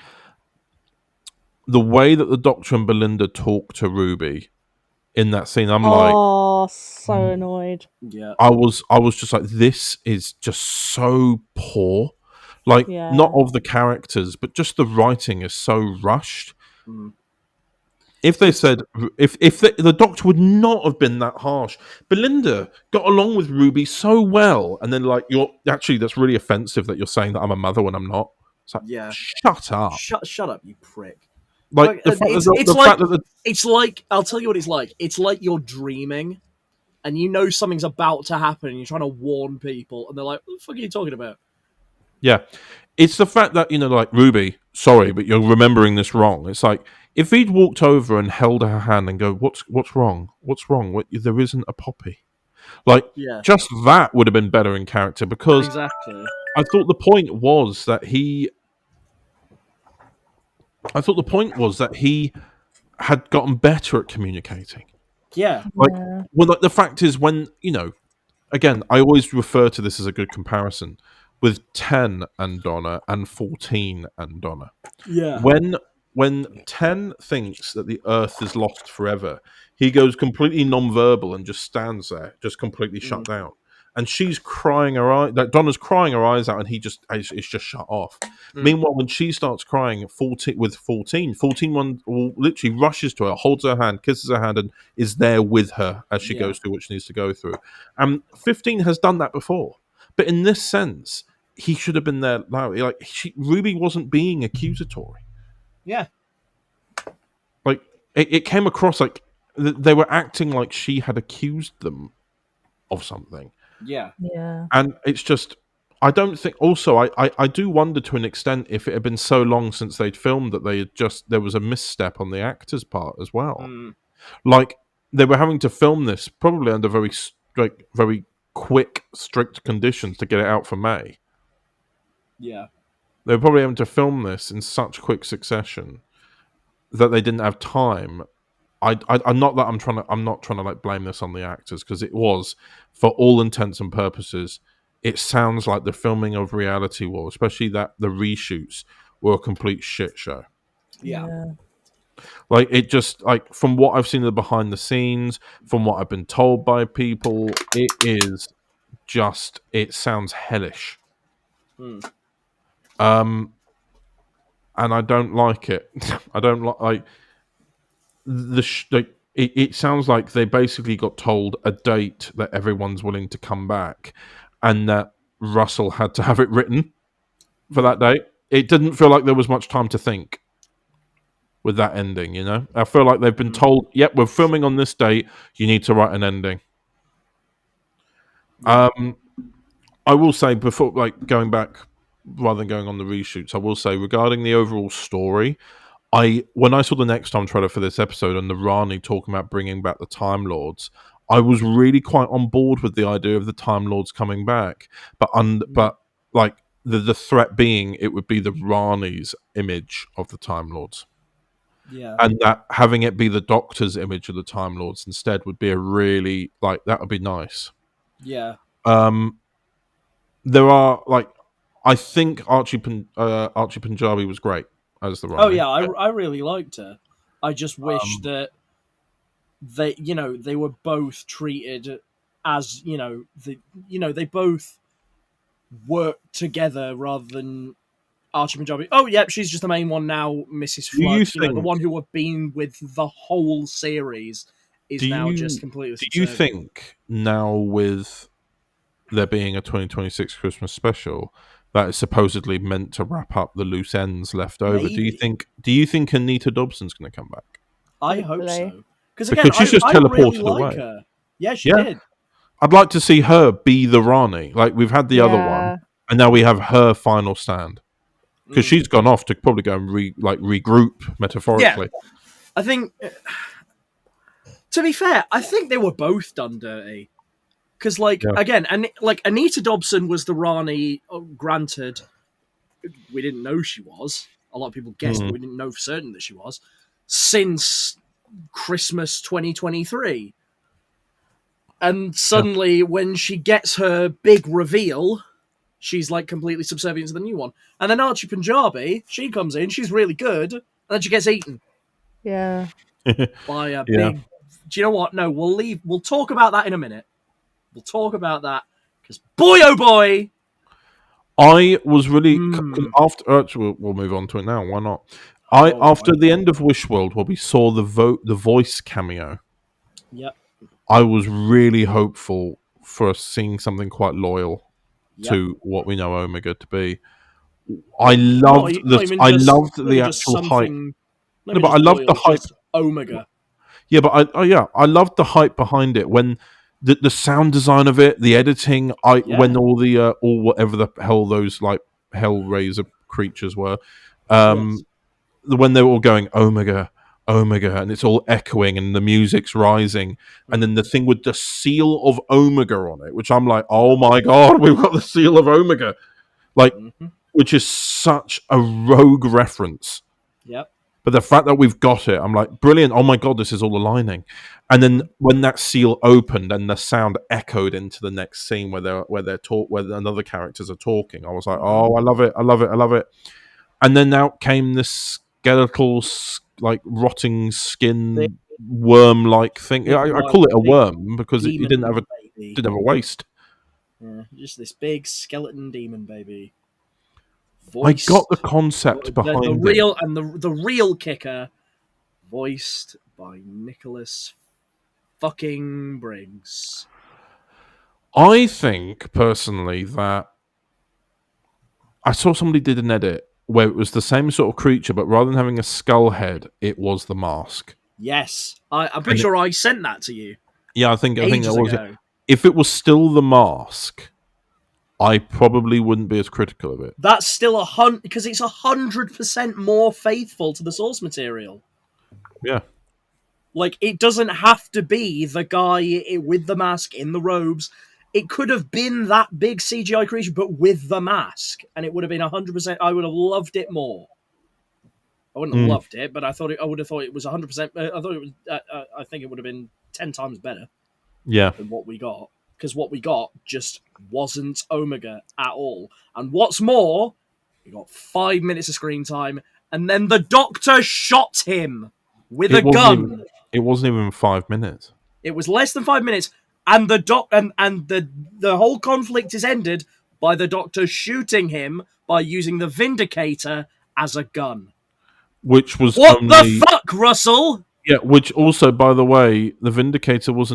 The way that the Doctor and Belinda talk to Ruby in that scene, I'm like, so annoyed. Yeah. I was just like, this is just so poor. Like, not of the characters, but just the writing is so rushed. If they said, if the Doctor would not have been that harsh. Belinda got along with Ruby so well, and then like, that's really offensive that you're saying that I'm a mother when I'm not. It's like, shut up. Shut up, you prick. Like, it's like, I'll tell you what it's like. It's like you're dreaming, and you know something's about to happen, and you're trying to warn people, and they're like, what the fuck are you talking about? Yeah. It's the fact that, like, Ruby, sorry, but you're remembering this wrong. It's like, if he'd walked over and held her hand and go, what's wrong? What's wrong? There isn't a Poppy. Like, just that would have been better in character, because exactly. I thought the point was that he had gotten better at communicating. Yeah. Well, the fact is, when, again, I always refer to this as a good comparison with 10 and Donna and 14 and Donna. Yeah. When 10 thinks that the Earth is lost forever, he goes completely non-verbal and just stands there, just completely shut down. And she's crying her eyes, like Donna's crying her eyes out, and it's just shut off. Meanwhile, when she starts crying 14 will literally rushes to her, holds her hand, kisses her hand, and is there with her as she goes through what she needs to go through. 15 has done that before. But in this sense, he should have been there. Like Ruby wasn't being accusatory. Yeah. Like it came across like they were acting like she had accused them of something. Yeah. Yeah. And it's just, I don't think. Also, I do wonder to an extent if it had been so long since they'd filmed that there was a misstep on the actor's part as well. Like they were having to film this probably under very quick, strict conditions to get it out for May. Yeah. They were probably having to film this in such quick succession that they didn't have time. I'm not trying to like blame this on the actors, because it was, for all intents and purposes, it sounds like the filming of Reality War, especially that the reshoots, were a complete shit show. Yeah. Like it just, like, from what I've seen of the behind the scenes, from what I've been told by people, it sounds hellish. And I don't like it. I don't like it sounds like they basically got told a date that everyone's willing to come back, and that Russell had to have it written for that date. It didn't feel like there was much time to think with that ending, you know? I feel like they've been told, yep, we're filming on this date, you need to write an ending. I will say, before, like, going back, rather than going on the reshoots, I will say, regarding the overall story, when I saw the Next Time trailer for this episode and the Rani talking about bringing back the Time Lords, I was really quite on board with the idea of the Time Lords coming back, but like the threat being it would be the Rani's image of the Time Lords, and that having it be the Doctor's image of the Time Lords instead would be a really, like, that would be nice. Yeah. There are, like, I think Archie Punjabi was great as the Rani. Oh yeah, I really liked her. I just wish that they were both treated as, they both worked together rather than Archie Punjabi. Oh yeah, she's just the main one now, Mrs. Flood. The one who have been with the whole series is now just completely. Do you think now, with there being a 2026 Christmas special that is supposedly meant to wrap up the loose ends left over, Maybe. do you think Anita Dobson's going to come back? I hope so. Because she's just I teleported really like away. her. Yeah, she did. I'd like to see her be the Rani. Like, we've had the other one, and now we have her final stand. Because she's gone off to probably go and regroup, metaphorically. Yeah. I think, to be fair, I think they were both done dirty. Because, again, Anita Dobson was the Rani, granted, we didn't know she was. A lot of people guessed, but we didn't know for certain that she was. Since Christmas 2023. And suddenly, when she gets her big reveal, she's, like, completely subservient to the new one. And then Archie Punjabi, she comes in, she's really good, and then she gets eaten. Yeah. By a big... Do you know what? No, we'll talk about that in a minute. We'll talk about that, because boy, oh boy! I was really... Actually, we'll move on to it now, why not? After the end of Wishworld, where we saw the voice cameo, yep, I was really hopeful for us seeing something quite loyal to what we know Omega to be. I loved the actual hype. No, but I loved the hype. Omega. Yeah, but I loved the hype behind it when the sound design of it, the editing. When all the all whatever the hell those, like, Hellraiser creatures were, when they were all going Omega, Omega, and it's all echoing and the music's rising, and then the thing with the seal of Omega on it, which I'm like, oh my god, we've got the seal of Omega, like, which is such a rogue reference. Yep. But the fact that we've got it, I'm like, brilliant. Oh my god, this is all aligning. And then when that seal opened and the sound echoed into the next scene where another characters are talking, I was like, oh, I love it, I love it, I love it. And then out came this skeletal, like, rotting skin worm-like thing. I call it a worm because it didn't have a waist. Yeah, just this big skeleton demon baby. Voiced, I got the concept behind it. And the real kicker, voiced by Nicholas fucking Briggs. I think personally that I saw somebody did an edit where it was the same sort of creature, but rather than having a skull head, it was the mask. Yes, I'm pretty sure I sent that to you. Yeah, I think ages that was ago. it. If it was still the mask, I probably wouldn't be as critical of it. That's still 100 because it's 100% more faithful to the source material. Yeah. Like, it doesn't have to be the guy with the mask in the robes. It could have been that big CGI creature, but with the mask, and it would have been 100%. I would have loved it more. I wouldn't have loved it, but I would have thought it was 100%. I thought it was. I think it would have been 10 times better. Yeah. Than what we got, because what we got just wasn't Omega at all. And what's more, we got 5 minutes of screen time, and then the Doctor shot him with a gun. It wasn't even 5 minutes. It was less than 5 minutes, and the whole conflict is ended by the Doctor shooting him by using the Vindicator as a gun. Which was the fuck, Russell? Yeah, which also, by the way, the Vindicator was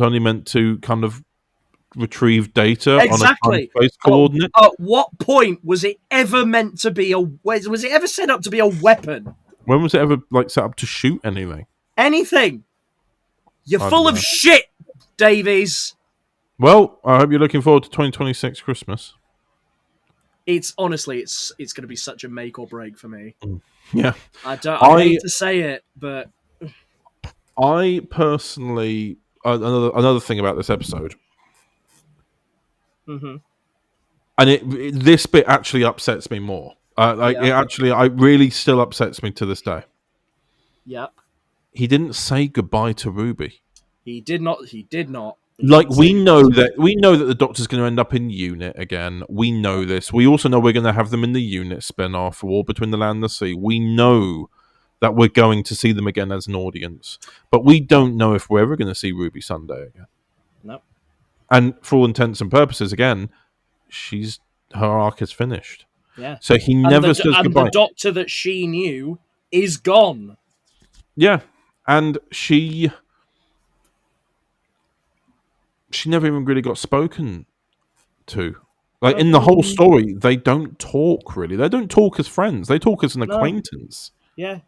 only meant to kind of retrieve data on a time-space coordinate. At what point was it ever meant to be was it ever set up to be a weapon? When was it ever set up to shoot anything? Anything? You're full of shit, Davies. Well, I hope you're looking forward to 2026 Christmas. It's honestly, it's going to be such a make or break for me. Yeah, I hate to say it, but I personally another thing about this episode, and this bit actually upsets me more. It really still upsets me to this day. Yeah, he didn't say goodbye to Ruby. He did not. He did not. We know that the Doctor's going to end up in Unit again. We know this. We also know we're going to have them in the Unit spin-off, War Between the Land and the Sea. We know that we're going to see them again as an audience, but we don't know if we're ever going to see Ruby Sunday again. No. And for all intents and purposes, again, her arc is finished. Yeah. So he never says goodbye. And the Doctor that she knew is gone. Yeah, and she never even really got spoken to. Like, in the whole story, they don't talk, really. They don't talk as friends. They talk as an acquaintance. Yeah.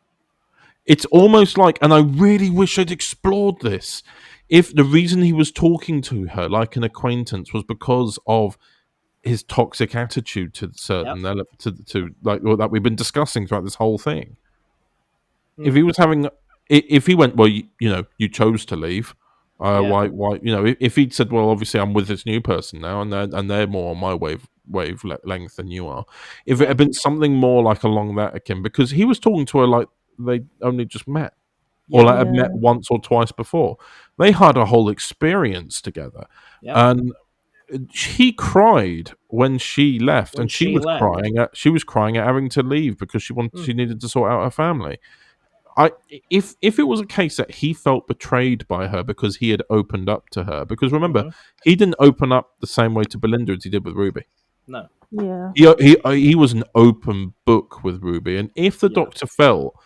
It's almost like, and I really wish I'd explored this, if the reason he was talking to her like an acquaintance was because of his toxic attitude to certain to like that we've been discussing throughout this whole thing. If he was if he went, well, you chose to leave. Why? If he'd said, well, obviously I'm with this new person now, and they're more on my wavelength than you are. If it had been something more like along that akin, because he was talking to her like they only just met, or like had met once or twice before. They had a whole experience together, and he cried when she left, and she was crying at having to leave because she needed to sort out her family. If it was a case that he felt betrayed by her because he had opened up to her, because remember, he didn't open up the same way to Belinda as he did with Ruby. No. Yeah. He was an open book with Ruby, and if the Doctor felt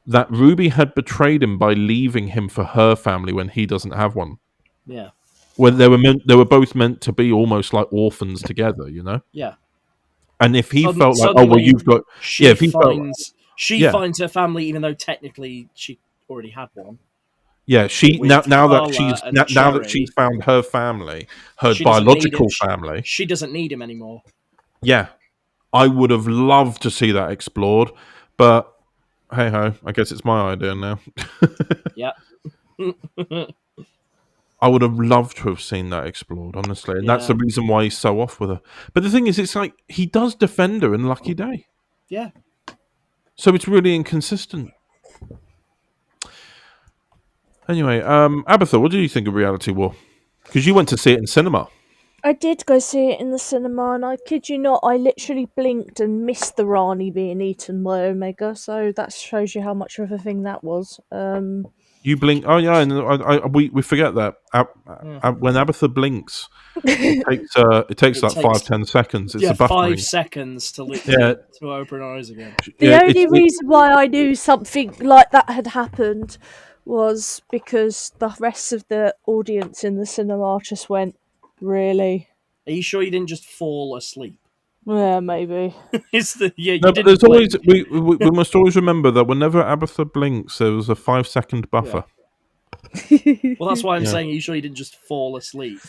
that Ruby had betrayed him by leaving him for her family when he doesn't have one, when they were both meant to be almost like orphans together, Yeah. And if he felt like, oh well, you've got, if he She finds her family, even though technically she already had one. Yeah, now that she's found her family, her biological family, she doesn't need him anymore. Yeah, I would have loved to see that explored, but hey ho, I guess it's my idea now. Yeah. I would have loved to have seen that explored, honestly, and that's the reason why he's so off with her. But the thing is, it's like he does defend her in Lucky Day. Yeah. So it's really inconsistent. Anyway, Abatha, what do you think of Reality War? Because you went to see it in cinema. I did go see it in the cinema, and I kid you not, I literally blinked and missed the Rani being eaten by Omega, so that shows you how much of a thing that was. You blink. Oh yeah, and we forget that when Abatha blinks, it takes like 5-10 seconds. It's a buffering. 5 seconds to open her eyes again. The only reason why I knew something like that had happened was because the rest of the audience in the cinema just went, "Really?" Are you sure you didn't just fall asleep? Yeah, maybe. You No, but didn't there's blink. always we must always remember that whenever Abatha blinks, there was a 5-second buffer. Well, that's why I'm Yeah. saying you sure you didn't just fall asleep.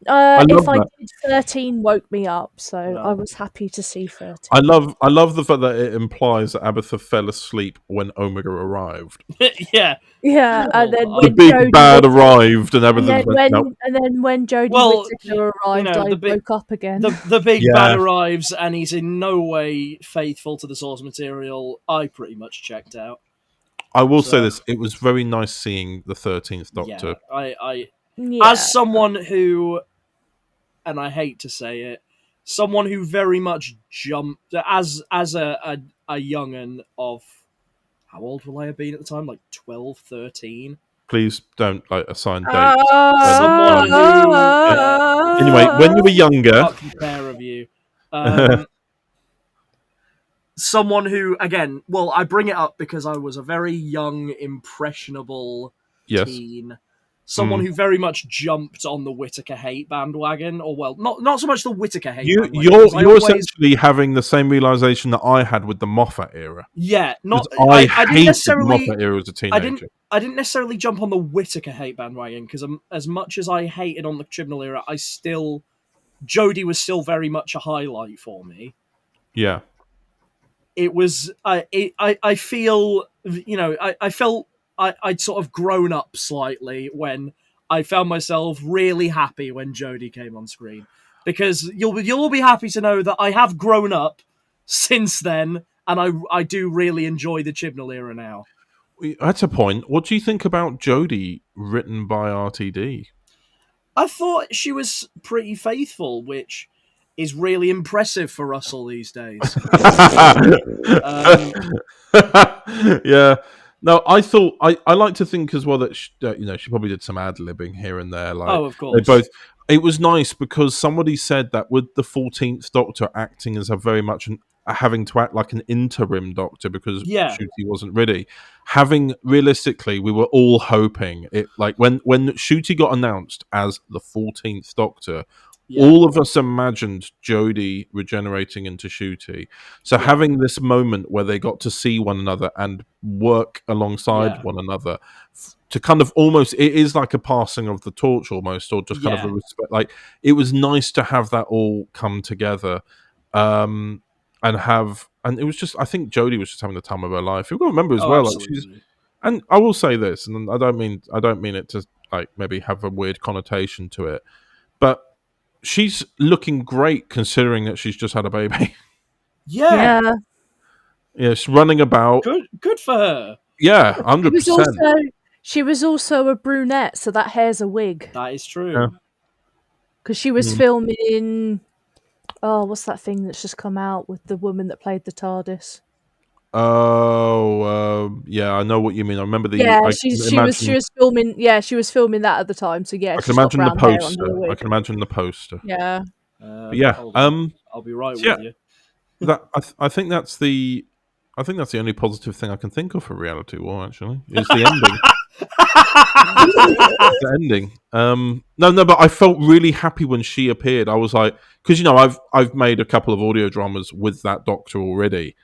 If love I that. did, 13 woke me up, so No. I was happy to see 13. I love the fact that it implies that Abatha fell asleep when Omega arrived. Yeah. Yeah, and then Well, The when big Jodie bad Whittaker, arrived, and and Abatha then went, no. when Jodie Well, Whittaker arrived, the I big woke up again. the big Yeah. bad arrives, and he's in no way faithful to the source material. I pretty much checked out. I will say So, this: it was very nice seeing the 13th Doctor. Yeah, I Yeah. as someone who, and I hate to say it, someone who very much jumped as a young'un of, how old will I have been at the time? Like 12, 13? Please don't assign dates. Someone who Anyway, when you were younger, fucking pair of you. Someone who, again, well, I bring it up because I was a very young, impressionable yes, teen. Someone who very much jumped on the Whittaker hate bandwagon, or well, not so much the Whittaker hate bandwagon. you're essentially having the same realization that I had with the Moffat era. Yeah, not I didn't hated necessarily the Moffat era as a teenager. I didn't necessarily jump on the Whittaker hate bandwagon because as much as I hated on the Chibnall era, Jodie was still very much a highlight for me. Yeah. It was I feel, I felt I'd sort of grown up slightly when I found myself really happy when Jodie came on screen, because you'll all be happy to know that I have grown up since then, and I do really enjoy the Chibnall era now. That's a point. What do you think about Jodie, written by RTD? I thought she was pretty faithful, which is really impressive for Russell these days. Yeah. No, I thought I like to think as well that she probably did some ad libbing here and there. Like, of course. They both. It was nice because somebody said that with the 14th Doctor acting as a very much having to act like an interim Doctor because Ncuti wasn't ready. Realistically, we were all hoping it, like when Ncuti got announced as the 14th Doctor. Yeah. All of us imagined Jodie regenerating into Ncuti. So having this moment where they got to see one another and work alongside one another to kind of almost, it is like a passing of the torch almost, or just kind of a respect. Like, it was nice to have that all come together. And it was just, I think Jodie was just having the time of her life. You've got to remember as well, like and I will say this, and I don't mean it to like maybe have a weird connotation to it, but she's looking great considering that she's just had a baby. Yeah. Yes, running about. Good for her. Yeah, 100%. She was also a brunette, so that hair's a wig. That is true. Because she was filming. Oh, what's that thing that's just come out with the woman that played the TARDIS? Oh, yeah, I know what you mean. I remember the. Yeah, she was filming. Yeah, she was filming that at the time. So yeah, I can imagine the poster. I can imagine the poster. Yeah. I'll be right with you. I think that's the only positive thing I can think of for Reality War. Actually, is the ending. The ending. No, but I felt really happy when she appeared. I was like, because I've made a couple of audio dramas with that Doctor already,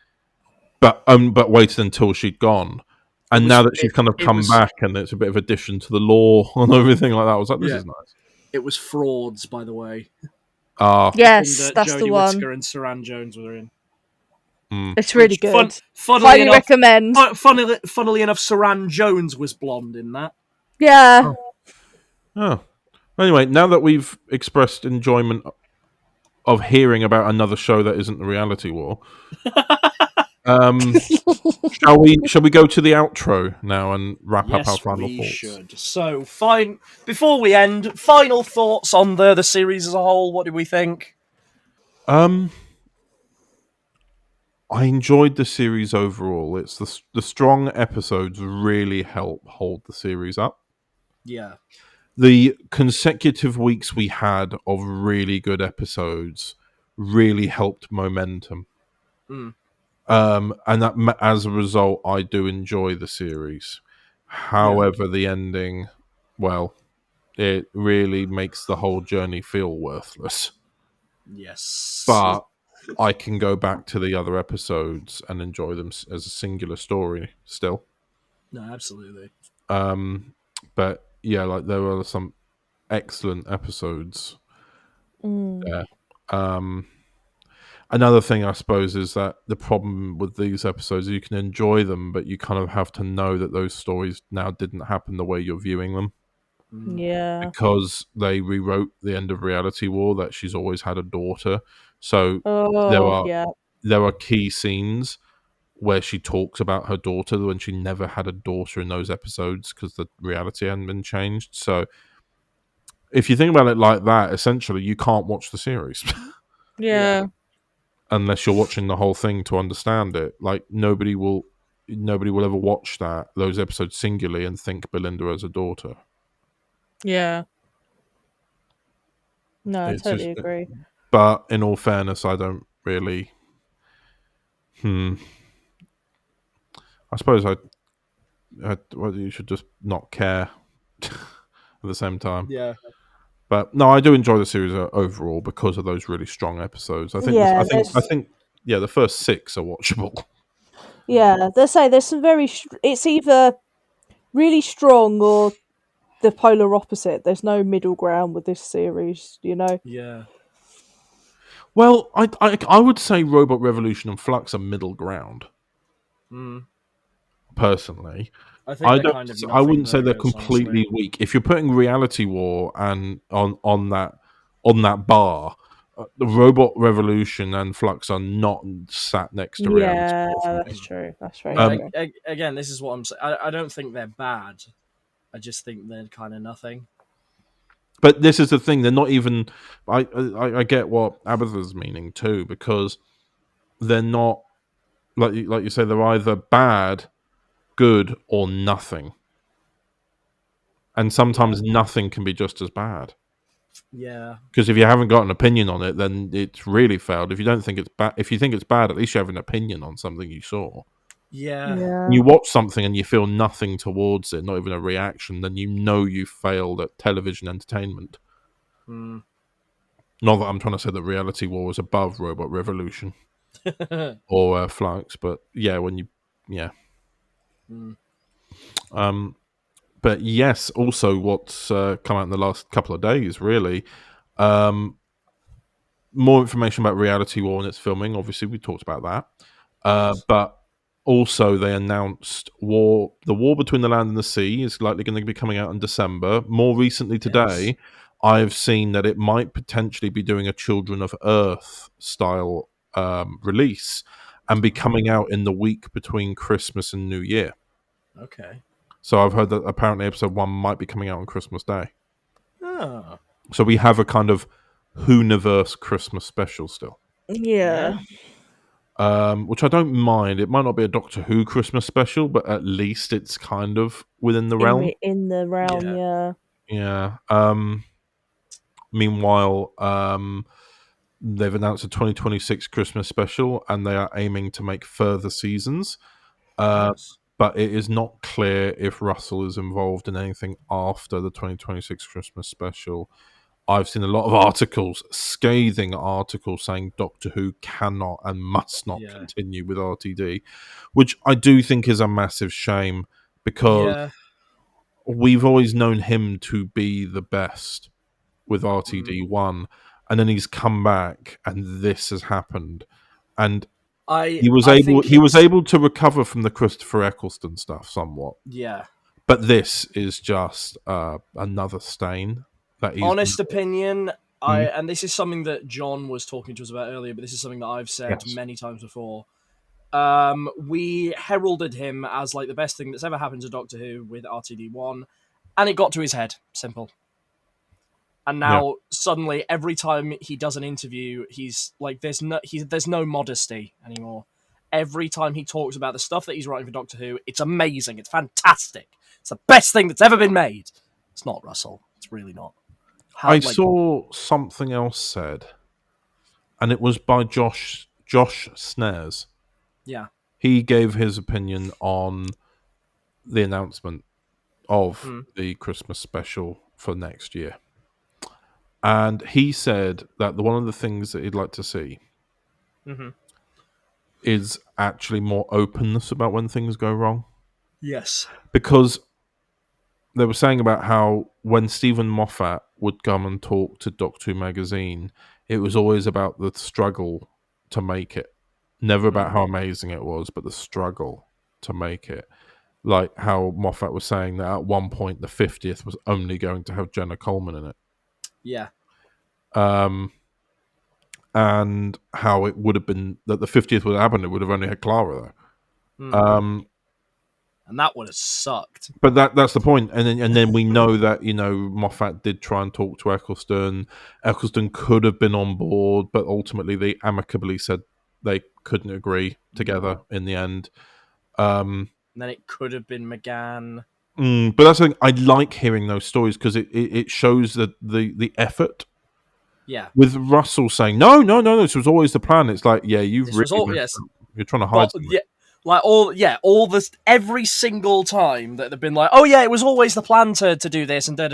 but waited until she'd gone, and now that she's kind of come back, and it's a bit of addition to the lore and everything like that, I was like, this is nice. It was Frauds, by the way. Yes, that's Jodie the one. Whittaker and Saran Jones were in. It's really good. Highly recommend. Funnily enough, Saran Jones was blonde in that. Yeah. Oh. Anyway, now that we've expressed enjoyment of hearing about another show that isn't the Reality War, shall we go to the outro now and wrap up our final thoughts? Should. So, before we end, final thoughts on the series as a whole. What did we think? I enjoyed the series overall. It's the strong episodes really help hold the series up. Yeah. The consecutive weeks we had of really good episodes really helped momentum. And that, as a result, I do enjoy the series. However, the ending, well, it really makes the whole journey feel worthless. Yes. But I can go back to the other episodes and enjoy them as a singular story still. No, absolutely. But yeah, like there were some excellent episodes there. Another thing, I suppose, is that the problem with these episodes is you can enjoy them, but you kind of have to know that those stories now didn't happen the way you're viewing them. Yeah. Because they rewrote the end of Reality War that she's always had a daughter. So Oh, yeah. there are key scenes where she talks about her daughter when she never had a daughter in those episodes because the reality hadn't been changed. So if you think about it like that, essentially you can't watch the series. Yeah. Unless you're watching the whole thing to understand it. Like nobody will ever watch those episodes singularly and think Belinda as a daughter. Yeah. No, I It's totally just, agree. but in all fairness, I don't really. I suppose well, you should just not care at the same time. Yeah. But no, I do enjoy the series overall because of those really strong episodes. I think. Yeah, I think. Yeah, the first 6 are watchable. Yeah, they say there's some very. It's either really strong or the polar opposite. There's no middle ground with this series, you know. Yeah. Well, I would say Robot Revolution and Flux are middle ground. Personally, I think they're kind of I wouldn't say they're burgers, completely honestly. weak. If you're putting Reality War and on that bar, the Robot Revolution and Flux are not sat next to Reality Yeah, War. For me. that's true. That's very But true. again, this is what I'm saying. I don't think they're bad. I just think they're kind of nothing. But this is the thing; they're not even. I get what Abatha's meaning too, because they're not like you say. They're either bad, good, or nothing. And sometimes nothing can be just as bad. Yeah. Because if you haven't got an opinion on it, then it's really failed. If you don't think it's bad, if you think it's bad, at least you have an opinion on something you saw. Yeah. Yeah. You watch something and you feel nothing towards it, not even a reaction, then you know you failed at television entertainment. Not that I'm trying to say that Reality War was above Robot Revolution or Flux, but yeah, but yes, also what's come out in the last couple of days, really. More information about Reality War and its filming. Obviously, we talked about that. Yes. But also, they announced the War Between the Land and the Sea is likely going to be coming out in December. More recently today, I've seen that it might potentially be doing a Children of Earth style release and be coming out in the week between Christmas and New Year. Okay. So I've heard that apparently episode 1 might be coming out on Christmas Day. Oh. So we have a kind of Whoniverse Christmas special still. Yeah. Which I don't mind. It might not be a Doctor Who Christmas special, but at least it's kind of within the realm. In the realm, yeah. Yeah. Meanwhile, they've announced a 2026 Christmas special, and they are aiming to make further seasons. Nice. But it is not clear if Russell is involved in anything after the 2026 Christmas special. I've seen a lot of articles, scathing articles, saying Doctor Who cannot and must not continue with RTD, which I do think is a massive shame because we've always known him to be the best with RTD1, and then he's come back and this has happened. And he was able to recover from the Christopher Eccleston stuff somewhat. Yeah. But this is just another stain. Honest opinion, and this is something that John was talking to us about earlier, but this is something that I've said many times before. We heralded him as like the best thing that's ever happened to Doctor Who with RTD1, and it got to his head. Simple. And now suddenly, every time he does an interview, he's like, there's no modesty anymore. Every time he talks about the stuff that he's writing for Doctor Who, it's amazing. It's fantastic. It's the best thing that's ever been made. It's not, Russell. It's really not. I saw something else said, and it was by Josh Snares. Yeah. He gave his opinion on the announcement of the Christmas special for next year. And he said that one of the things that he'd like to see is actually more openness about when things go wrong. Yes. Because they were saying about how when Stephen Moffat would come and talk to Doctor Who magazine, it was always about the struggle to make it. Never about how amazing it was, but the struggle to make it. Like how Moffat was saying that at one point the 50th was only going to have Jenna Coleman in it. Yeah. And how it would have been that the 50th would have happened, it would have only had Clara though. And that would have sucked. But that's the point. And then we know that, Moffat did try and talk to Eccleston. Eccleston could have been on board, but ultimately they amicably said they couldn't agree together in the end. And then it could have been McGann. But that's the thing. I like hearing those stories because it shows that the effort. Yeah. With Russell saying, no, this was always the plan. It's like, yeah, you're trying to hide something. Yeah. Like all this, every single time that they've been like, oh yeah, it was always the plan to do this and da.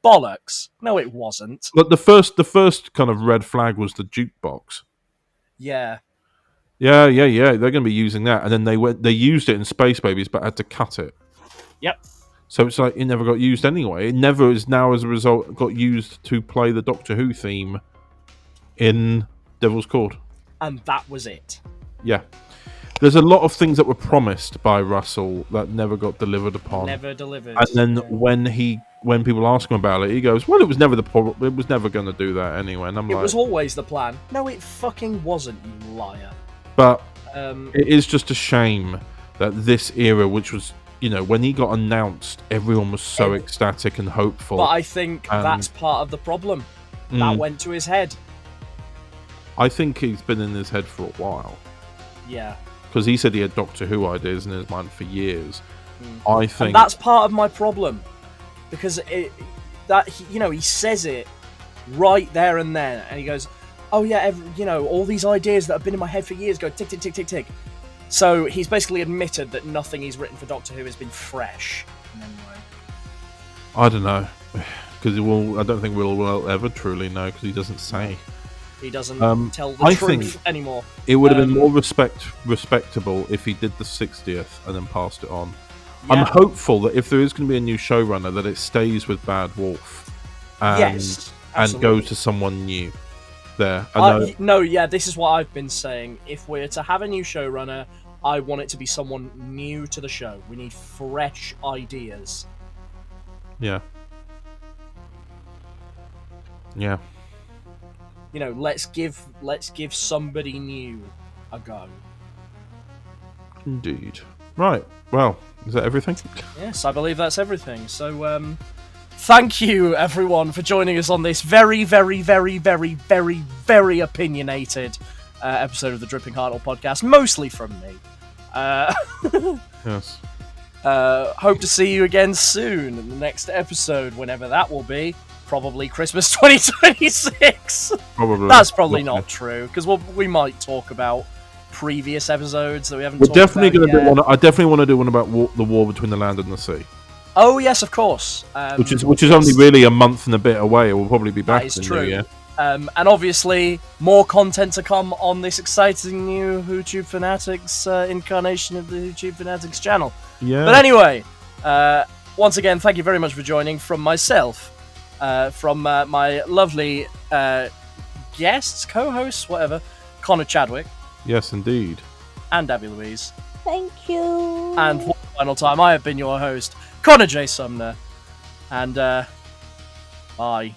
Bollocks. No, it wasn't. But the first kind of red flag was the jukebox. Yeah. Yeah. They're going to be using that, and then they used it in Space Babies, but had to cut it. Yep. So it's like it never got used anyway. It never is now, as a result, got used to play the Doctor Who theme in Devil's Court. And that was it. Yeah. There's a lot of things that were promised by Russell that never got delivered upon. Never delivered. And then when people ask him about it, he goes, "Well, it was never it was never going to do that anyway." And it was always the plan. No, it fucking wasn't, you liar. But it is just a shame that this era, which was, when he got announced, everyone was so ecstatic and hopeful. But I think that's part of the problem. That went to his head. I think he's been in his head for a while. Yeah. Because he said he had Doctor Who ideas in his mind for years. I think... And that's part of my problem. Because he says it right there and then. And he goes, oh yeah, all these ideas that have been in my head for years go tick, tick, tick, tick, tick. So he's basically admitted that nothing he's written for Doctor Who has been fresh in any way. I don't know. Because I don't think we'll ever truly know, because he doesn't say. He doesn't tell the truth anymore. It would have been more respectable if he did the 60th and then passed it on. Yeah. I'm hopeful that if there is going to be a new showrunner, that it stays with Bad Wolf and goes to someone new there. This is what I've been saying. If we're to have a new showrunner, I want it to be someone new to the show. We need fresh ideas. Yeah. Yeah. Let's give somebody new a go. Indeed. Right. Well, is that everything? Yes, I believe that's everything. So, thank you, everyone, for joining us on this very, very, very, very, very, very opinionated episode of the Dripping Hartnell podcast, mostly from me. Yes. Hope to see you again soon in the next episode, whenever that will be. Probably Christmas 2026. Probably. That's probably not true, because we might talk about previous episodes that we haven't. We're definitely going to do one. I definitely want to do one about the war between the land and the sea. Oh yes, of course. Which is only really a month and a bit away. It will probably be back. That is true. Yeah. And obviously, more content to come on this exciting new WhoTube Fanatics incarnation of the WhoTube Fanatics channel. Yeah. But anyway, once again, thank you very much for joining. From myself. From my lovely guests, co-hosts, whatever, Connor Chadwick. Yes, indeed. And Abi Louise. Thank you. And one final time, I have been your host, Connor J. Sumner. And, bye.